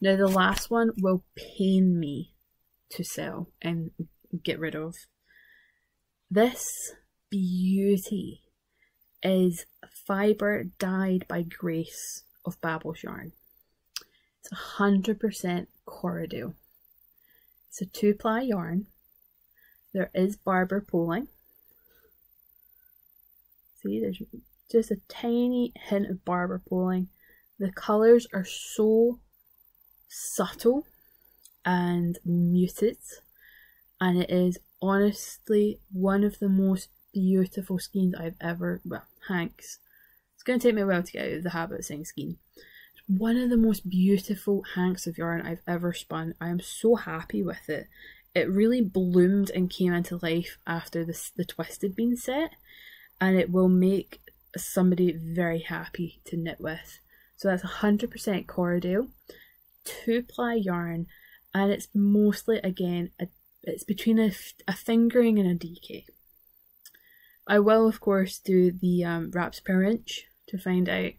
Now the last one will pain me to sell and get rid of. This beauty is fibre dyed by Grace of Babel's yarn. It's 100% Corridale. It's a 2-ply yarn. There is barber pulling. See, there's just a tiny hint of barber pulling. The colours are so subtle and muted, and it is honestly one of the most beautiful skeins I've ever, well, hanks. It's going to take me a while to get out of the habit of saying skein. It's one of the most beautiful hanks of yarn I've ever spun. I am so happy with it. It really bloomed and came into life after the twist had been set, and it will make somebody very happy to knit with. So that's 100% Corridale, 2-ply yarn, and it's mostly, again, it's between a fingering and a DK. I will, of course, do the wraps per inch to find out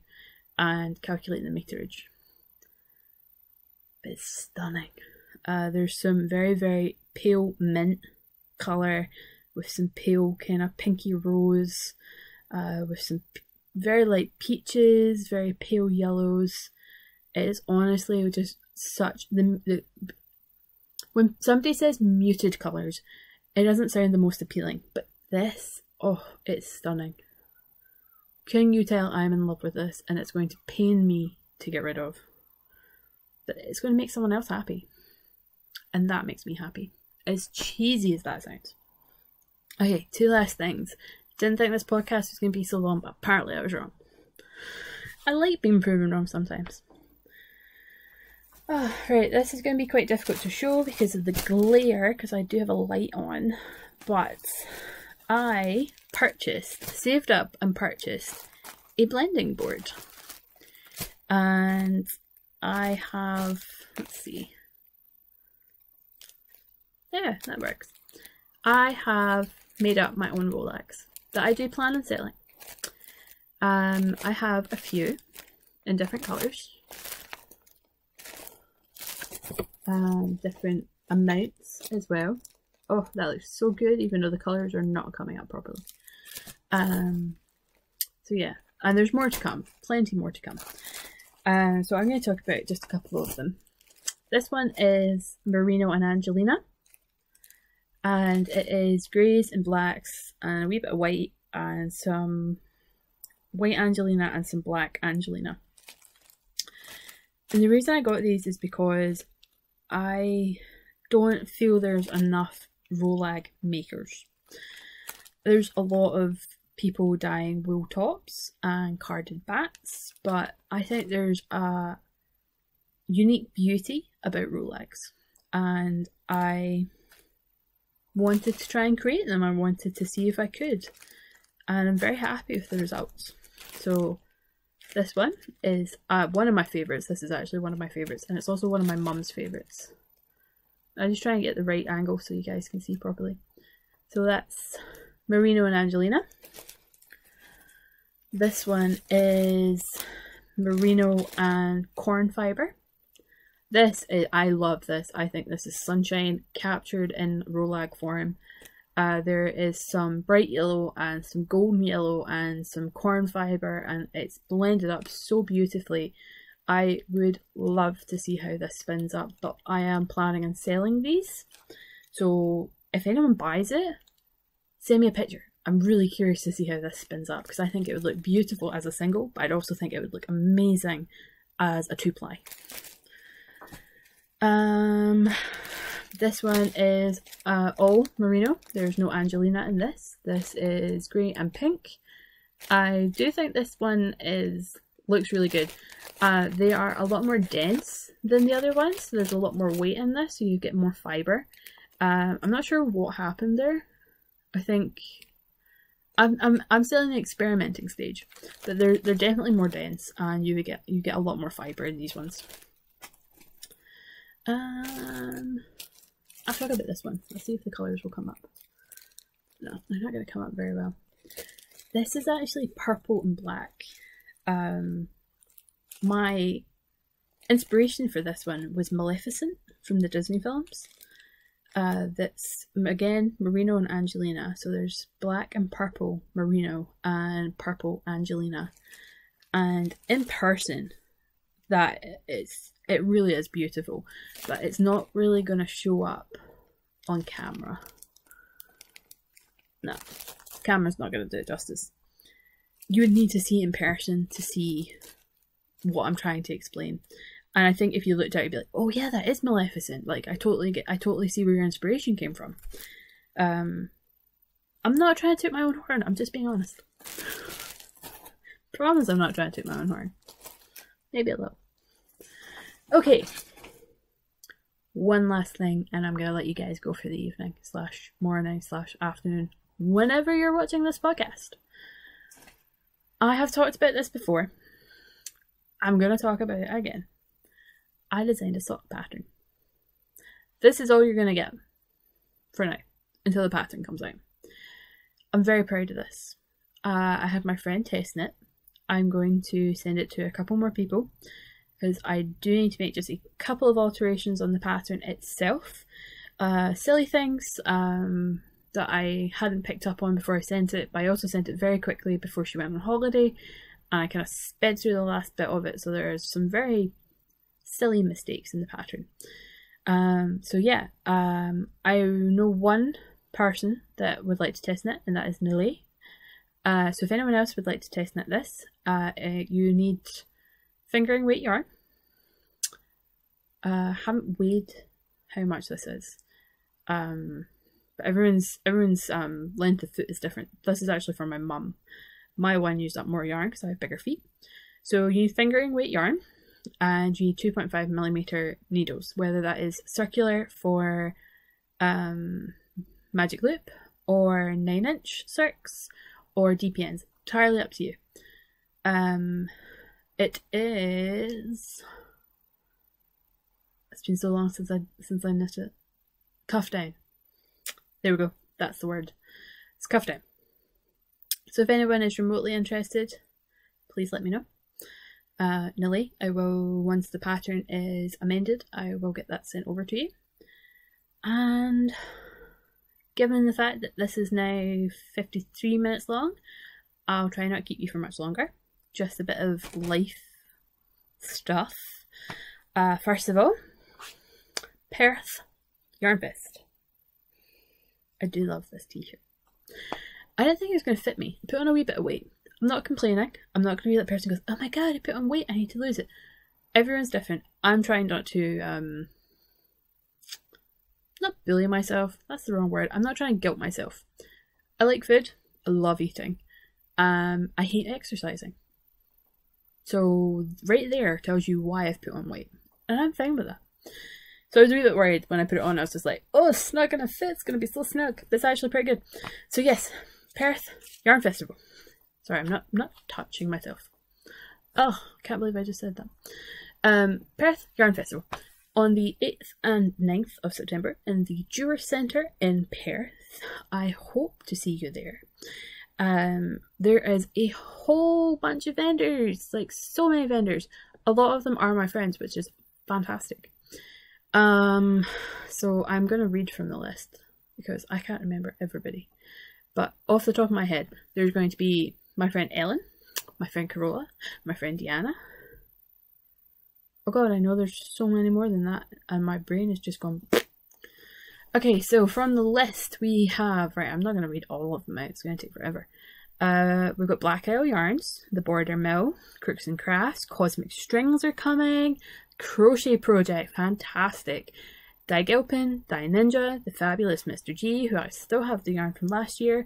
and calculate the meterage. It's stunning. There's some very, very pale mint colour with some pale kind of pinky rose, with some very light peaches, very pale yellows. It is honestly just such when somebody says muted colours, it doesn't sound the most appealing, but this, oh, it's stunning. Can you tell I'm in love with this, and it's going to pain me to get rid of, but it's going to make someone else happy, and that makes me happy, as cheesy as that sounds. Okay, 2 last things. Didn't think this podcast was going to be so long, but apparently I was wrong. I like being proven wrong sometimes. Oh, right, this is going to be quite difficult to show because of the glare, because I do have a light on, but I saved up and purchased a blending board. And I have, let's see. Yeah, that works. I have made up my own Rolex that I do plan on selling. I have a few in different colours, different amounts as well. Oh, that looks so good, even though the colours are not coming up properly. So yeah, and there's more to come, plenty more to come. So I'm going to talk about just a couple of them. This one is Merino and Angelina, and it is greys and blacks and a wee bit of white and some white Angelina and some black Angelina. And the reason I got these is because I don't feel there's enough Rolag makers. There's a lot of people dyeing wool tops and carded bats, but I think there's a unique beauty about Rolags, and I wanted to try and create them. I wanted to see if I could, and I'm very happy with the results. So this one is one of my favourites. This is actually one of my favourites, and it's also one of my mum's favourites. I just try and get the right angle so you guys can see properly. So that's Merino and Angelina. This one is Merino and Corn Fibre. I love this. I think this is sunshine captured in Rolag form. There is some bright yellow and some golden yellow and some corn fibre, and it's blended up so beautifully. I would love to see how this spins up, but I am planning on selling these. So if anyone buys it, send me a picture. I'm really curious to see how this spins up, because I think it would look beautiful as a single, but I'd also think it would look amazing as a 2-ply. This one is all merino. There's no Angelina in this. This is grey and pink. I do think this one looks really good. They are a lot more dense than the other ones, so there's a lot more weight in this, so you get more fibre. I'm not sure what happened there. I think I'm still in the experimenting stage, but they're definitely more dense, and you get a lot more fibre in these ones. I'll talk about this one. Let's see if the colours will come up. No, they're not going to come up very well. This is actually purple and black. My inspiration for this one was Maleficent from the Disney films. That's, again, Merino and Angelina. So there's black and purple Merino and purple Angelina. And in person, it really is beautiful, but it's not really going to show up on camera. No, camera's not going to do it justice. You would need to see it in person to see what I'm trying to explain. And I think if you looked at it, you'd be like, oh yeah, that is Maleficent. Like, I totally see where your inspiration came from. I'm not trying to toot my own horn, I'm just being honest. Promise I'm not trying to toot my own horn. Maybe a little. Okay, one last thing, and I'm going to let you guys go for the evening / morning / afternoon, whenever you're watching this podcast. I have talked about this before. I'm going to talk about it again. I designed a sock pattern. This is all you're going to get for now, until the pattern comes out. I'm very proud of this. I had my friend testing it. I'm going to send it to a couple more people, because I do need to make just a couple of alterations on the pattern itself. Silly things that I hadn't picked up on before I sent it, but I also sent it very quickly before she went on holiday, and I kind of sped through the last bit of it, so there's some very silly mistakes in the pattern. So yeah, I know one person that would like to test it, and that is Nile. So if anyone else would like to test knit this, you need fingering weight yarn. Haven't weighed how much this is, but everyone's length of foot is different. This is actually for my mum. My one used up more yarn because I have bigger feet. So you need fingering weight yarn, and you need 2.5mm needles, whether that is circular for magic loop, or 9-inch circs, or DPNs. Entirely up to you. It is. It's been so long since I knit it. Cuff down. There we go. That's the word. It's cuff down. So if anyone is remotely interested, please let me know. Nilly, I will, once the pattern is amended, I will get that sent over to you. And given the fact that this is now 53 minutes long, I'll try not to keep you for much longer. Just a bit of life stuff. First of all, Perth Yarn Fest. I do love this t-shirt. I didn't think it was going to fit me. I put on a wee bit of weight. I'm not complaining. I'm not going to be that person who goes, oh my god, I put on weight, I need to lose it. Everyone's different. I'm trying not to not bully myself, that's the wrong word. I'm not trying to guilt myself. I like food. I love eating. I hate exercising. So right there tells you why I've put on weight. And I'm fine with that. So I was a wee bit worried when I put it on. I was just like, oh, it's not going to fit. It's going to be so snug. But it's actually pretty good. So yes, Perth Yarn Festival. Sorry, I'm not touching myself. Oh, can't believe I just said that. Perth Yarn Festival. On the 8th and 9th of September in the Dewar Centre in Perth. I hope to see you there. There is a whole bunch of vendors, like so many vendors. A lot of them are my friends, which is fantastic. So I'm going to read from the list because I can't remember everybody. But off the top of my head, there's going to be my friend Ellen, my friend Carola, my friend Deanna. Oh god, I know there's so many more than that, and my brain is just gone. Okay, so from the list we have, right, I'm not going to read all of them out, it's going to take forever. We've got Black Isle Yarns, The Border Mill, Crooks and Crafts, Cosmic Strings are coming, Crochet Project, fantastic. Die Gilpin, Die Ninja, The Fabulous Mr. G, who I still have the yarn from last year,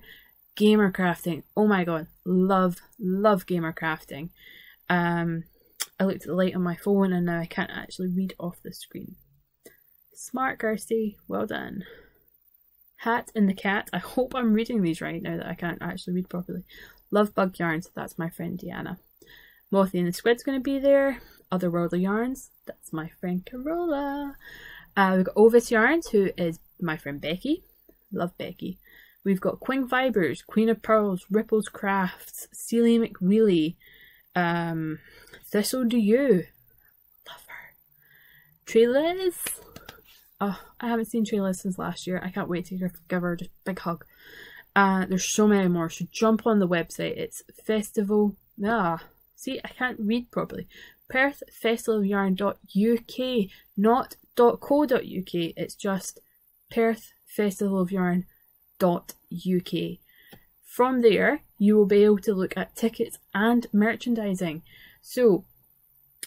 Gamer Crafting, oh my god, love Gamer Crafting. I looked at the light on my phone and now I can't actually read off the screen. Smart Kirsty, well done. Hat in the Cat, I hope I'm reading these right now that I can't actually read properly. Love Bug Yarns, that's my friend Deanna. Mothy and the Squid's going to be there. Otherworldly Yarns, that's my friend Carola. We've got Ovis Yarns, who is my friend Becky. Love Becky. We've got Queen Fibers, Queen of Pearls, Ripples Crafts, Celia McWheely, Thistle Do You, love her. Treliz, oh, I haven't seen Treliz since last year. I can't wait to give her a big hug. There's so many more, so jump on the website. It's festival, see, I can't read properly. Perth Festivalofyarn.uk, not .co.uk, it's just Perth Festivalofyarn.uk. From there, you will be able to look at tickets and merchandising. So,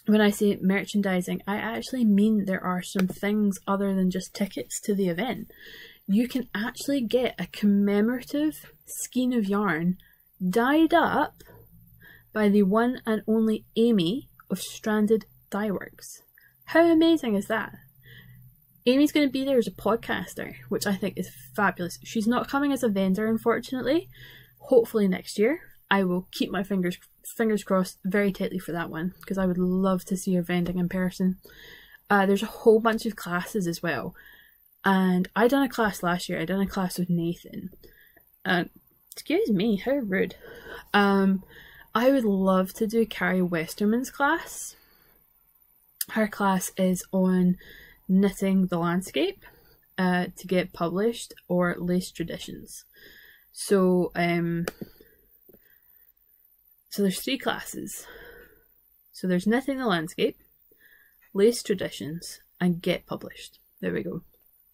when I say merchandising, I actually mean there are some things other than just tickets to the event. You can actually get a commemorative skein of yarn dyed up by the one and only Amy of Stranded Dye Works. How amazing is that? Amy's going to be there as a podcaster, which I think is fabulous. She's not coming as a vendor, unfortunately. Hopefully next year. I will keep my fingers crossed very tightly for that one, because I would love to see her vending in person. There's a whole bunch of classes as well. And I done a class last year. I done a class with Nathan. Excuse me, how rude. I would love to do Carrie Westerman's class. Her class is on knitting the landscape to get published, or lace traditions. So there's 3 classes. So there's knitting the landscape, lace traditions, and get published. There we go.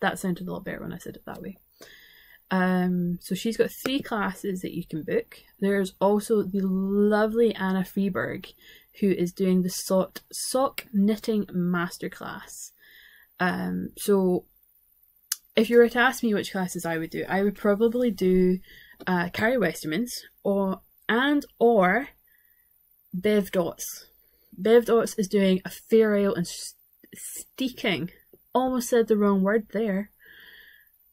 That sounded a lot better when I said it that way. So she's got 3 classes that you can book. There's also the lovely Anna Freeberg, who is doing the sock knitting masterclass. So if you were to ask me which classes I would do, I would probably do Carrie Westerman's or Bev Dots. Bev Dots is doing a Fair Isle and Steeking. Almost said the wrong word there.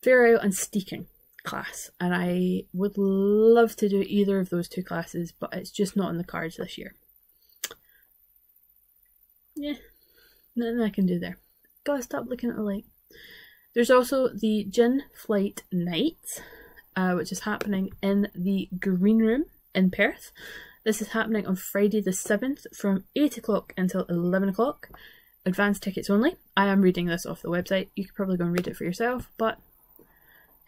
Fair Isle and Steeking class, and I would love to do either of those 2 classes, but it's just not in the cards this year. Yeah, nothing I can do there. Gotta stop looking at the light. There's also the Gin Flight Night, which is happening in the Green Room in Perth. This is happening on Friday the 7th from 8 o'clock until 11 o'clock. Advance tickets only. I am reading this off the website. You could probably go and read it for yourself, but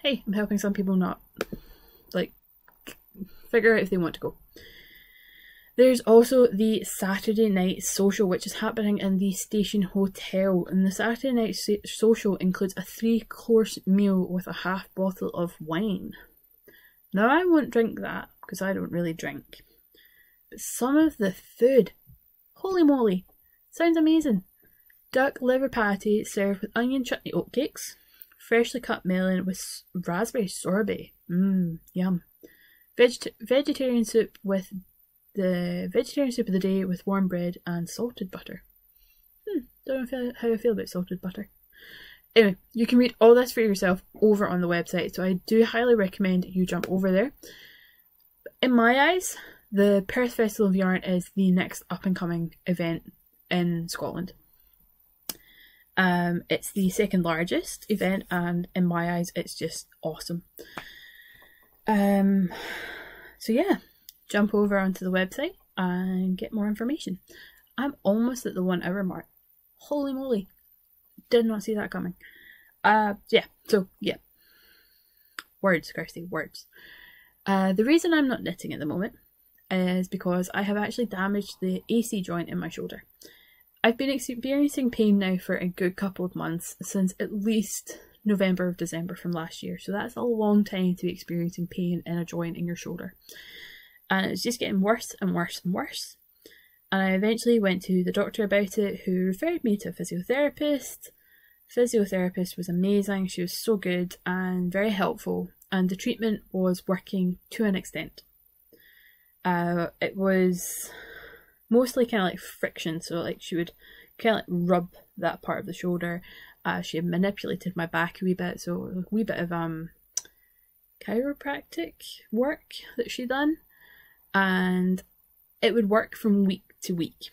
hey, I'm helping some people not, like, figure out if they want to go. There's also the Saturday night social, which is happening in the Station Hotel. And the Saturday night social includes a 3-course meal with a half bottle of wine. Now, I won't drink that because I don't really drink. But some of the food, holy moly, sounds amazing. Duck liver patty served with onion chutney oatcakes, freshly cut melon with raspberry sorbet. Yum. Vegetarian soup of the day with warm bread and salted butter. Don't know how I feel about salted butter. Anyway, you can read all this for yourself over on the website, so I do highly recommend you jump over there. In my eyes, the Perth Festival of Yarn is the next up-and-coming event in Scotland. It's the second largest event, and in my eyes, it's just awesome. So yeah, jump over onto the website and get more information. I'm almost at the 1 hour mark. Holy moly. Did not see that coming. Yeah. Words, Kirsty, words. The reason I'm not knitting at the moment is because I have actually damaged the AC joint in my shoulder. I've been experiencing pain now for a good couple of months, since at least November or December from last year. So that's a long time to be experiencing pain in a joint in your shoulder. And it's just getting worse and worse and worse. And I eventually went to the doctor about it, who referred me to a physiotherapist. Physiotherapist was amazing. She was so good and very helpful, and the treatment was working to an extent. It was mostly kind of like friction, so like she would kind of like rub that part of the shoulder. She had manipulated my back a wee bit, so a wee bit of chiropractic work that she done, and it would work from week to week.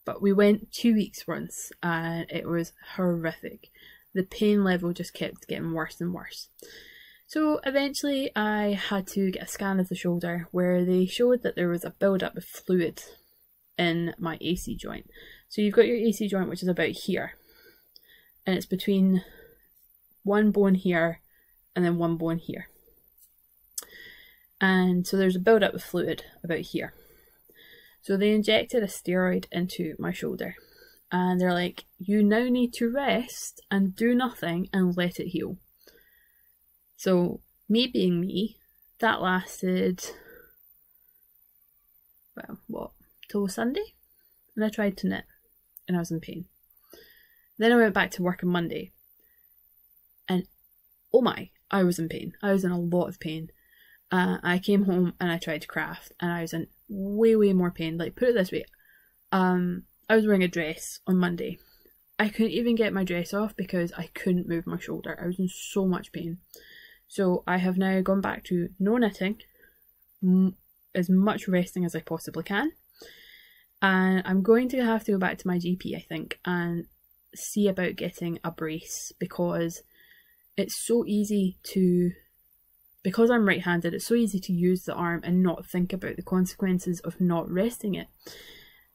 But we went 2 weeks once and it was horrific. The pain level just kept getting worse and worse. So eventually I had to get a scan of the shoulder, where they showed that there was a build-up of fluid in my AC joint. So you've got your AC joint, which is about here, and it's between one bone here and then one bone here. And so there's a build-up of fluid about here. So they injected a steroid into my shoulder, and they're like, you now need to rest and do nothing and let it heal. So me being me, that lasted, well, what, till Sunday? And I tried to knit and I was in pain. Then I went back to work on Monday, and oh my, I was in pain. I was in a lot of pain. I came home and I tried to craft, and I was in way more pain. Like, put it this way, I was wearing a dress on Monday. I couldn't even get my dress off because I couldn't move my shoulder. I was in so much pain. So I have now gone back to no knitting, as much resting as I possibly can, and I'm going to have to go back to my GP, I think, and see about getting a brace, because it's so easy to, because I'm right-handed, it's so easy to use the arm and not think about the consequences of not resting it.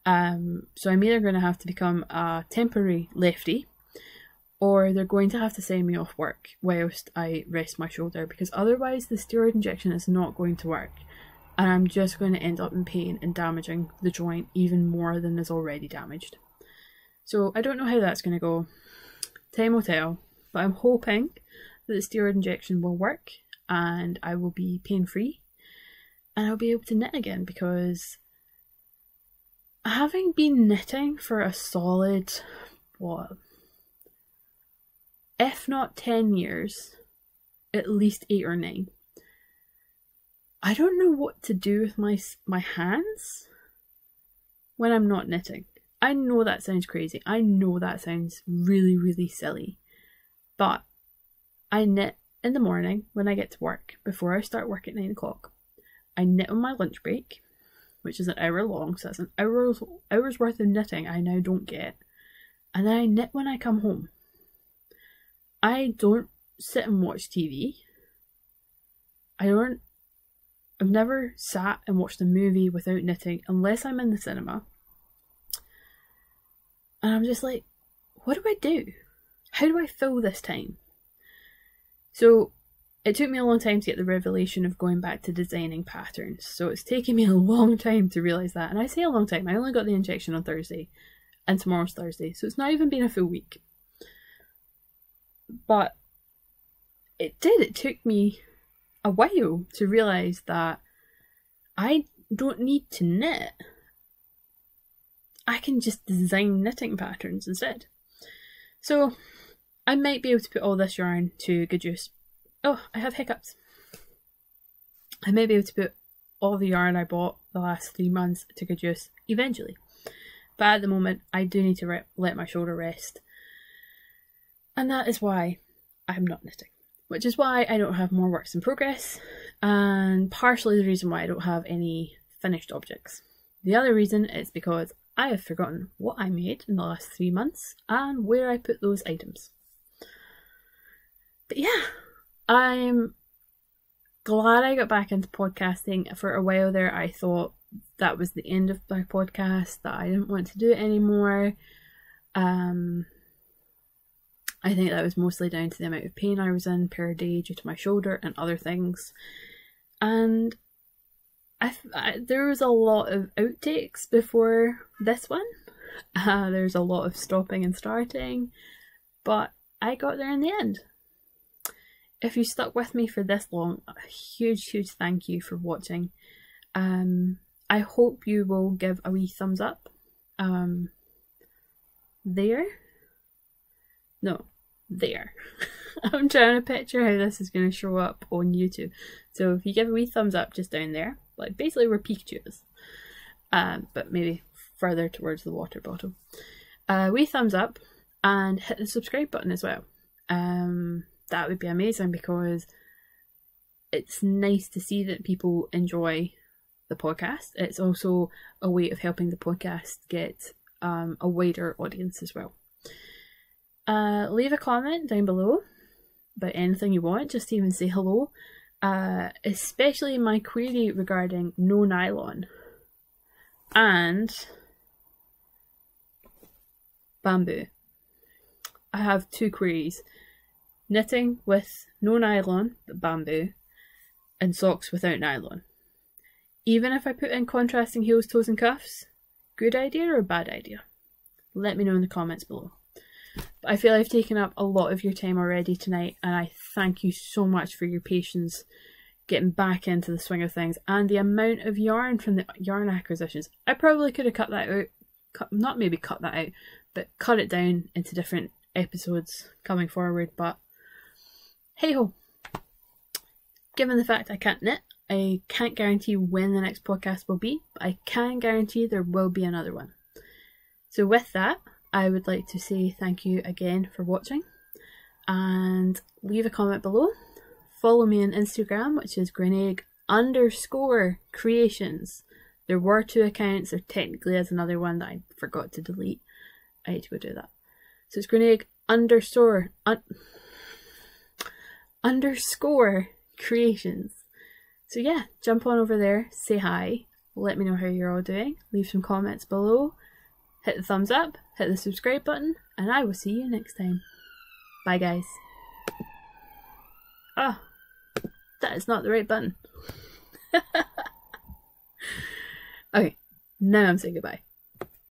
So I'm either going to have to become a temporary lefty, or they're going to have to send me off work whilst I rest my shoulder, because otherwise the steroid injection is not going to work, and I'm just going to end up in pain and damaging the joint even more than is already damaged. So I don't know how that's going to go. Time will tell, but I'm hoping that the steroid injection will work and I will be pain-free and I'll be able to knit again, because having been knitting for a solid, what, if not 10 years, at least 8 or 9, I don't know what to do with my hands when I'm not knitting. I know that sounds crazy. I know that sounds really silly. But I knit in the morning when I get to work, before I start work at 9 o'clock. I knit on my lunch break, which is an hour long, so that's an hour's worth of knitting I now don't get. And then I knit when I come home. I don't sit and watch TV. I've never sat and watched a movie without knitting, unless I'm in the cinema. And I'm just like, what do I do? How do I fill this time? So it took me a long time to get the revelation of going back to designing patterns. So it's taken me a long time to realise that. And I say a long time, I only got the injection on Thursday, and tomorrow's Thursday. So it's not even been a full week. But it took me a while to realise that I don't need to knit. I can just design knitting patterns instead. So I might be able to put all this yarn to good use. Oh, I have hiccups. I may be able to put all the yarn I bought the last 3 months to good use eventually. But at the moment, I do need to let my shoulder rest. And that is why I'm not knitting. Which is why I don't have more works in progress. And partially the reason why I don't have any finished objects. The other reason is because I have forgotten what I made in the last 3 months and where I put those items. But yeah, I'm glad I got back into podcasting. For a while there, I thought that was the end of my podcast, that I didn't want to do it anymore. I think that was mostly down to the amount of pain I was in per day due to my shoulder and other things. And there was a lot of outtakes before this one. There's a lot of stopping and starting, but I got there in the end. If you stuck with me for this long, a huge thank you for watching. I hope you will give a wee thumbs up. There. No, there. I'm trying to picture how this is going to show up on YouTube. So if you give a wee thumbs up just down there, like basically where Pikachu is, but maybe further towards the water bottle. Wee thumbs up and hit the subscribe button as well. That would be amazing, because it's nice to see that people enjoy the podcast. It's also a way of helping the podcast get a wider audience as well. Leave a comment down below about anything you want, just to even say hello. Especially my query regarding no nylon and bamboo. I have 2 queries. Knitting with no nylon but bamboo, and socks without nylon. Even if I put in contrasting heels, toes and cuffs, good idea or bad idea? Let me know in the comments below. But I feel I've taken up a lot of your time already tonight, and I thank you so much for your patience getting back into the swing of things, and the amount of yarn from the yarn acquisitions. I probably could have cut that out, not maybe cut that out, but cut it down into different episodes coming forward, but hey ho. Given the fact I can't knit, I can't guarantee when the next podcast will be, but I can guarantee there will be another one. So with that, I would like to say thank you again for watching, and leave a comment below. Follow me on Instagram, which is Grianaig_creations. There were 2 accounts, there technically is another one that I forgot to delete. I need to go do that. So it's Grianaig_creations. So yeah, jump on over there, say hi, let me know how you're all doing, leave some comments below, hit the thumbs up, hit the subscribe button, and I will see you next time. Bye guys. Ah, that is not the right button. Okay, now I'm saying goodbye.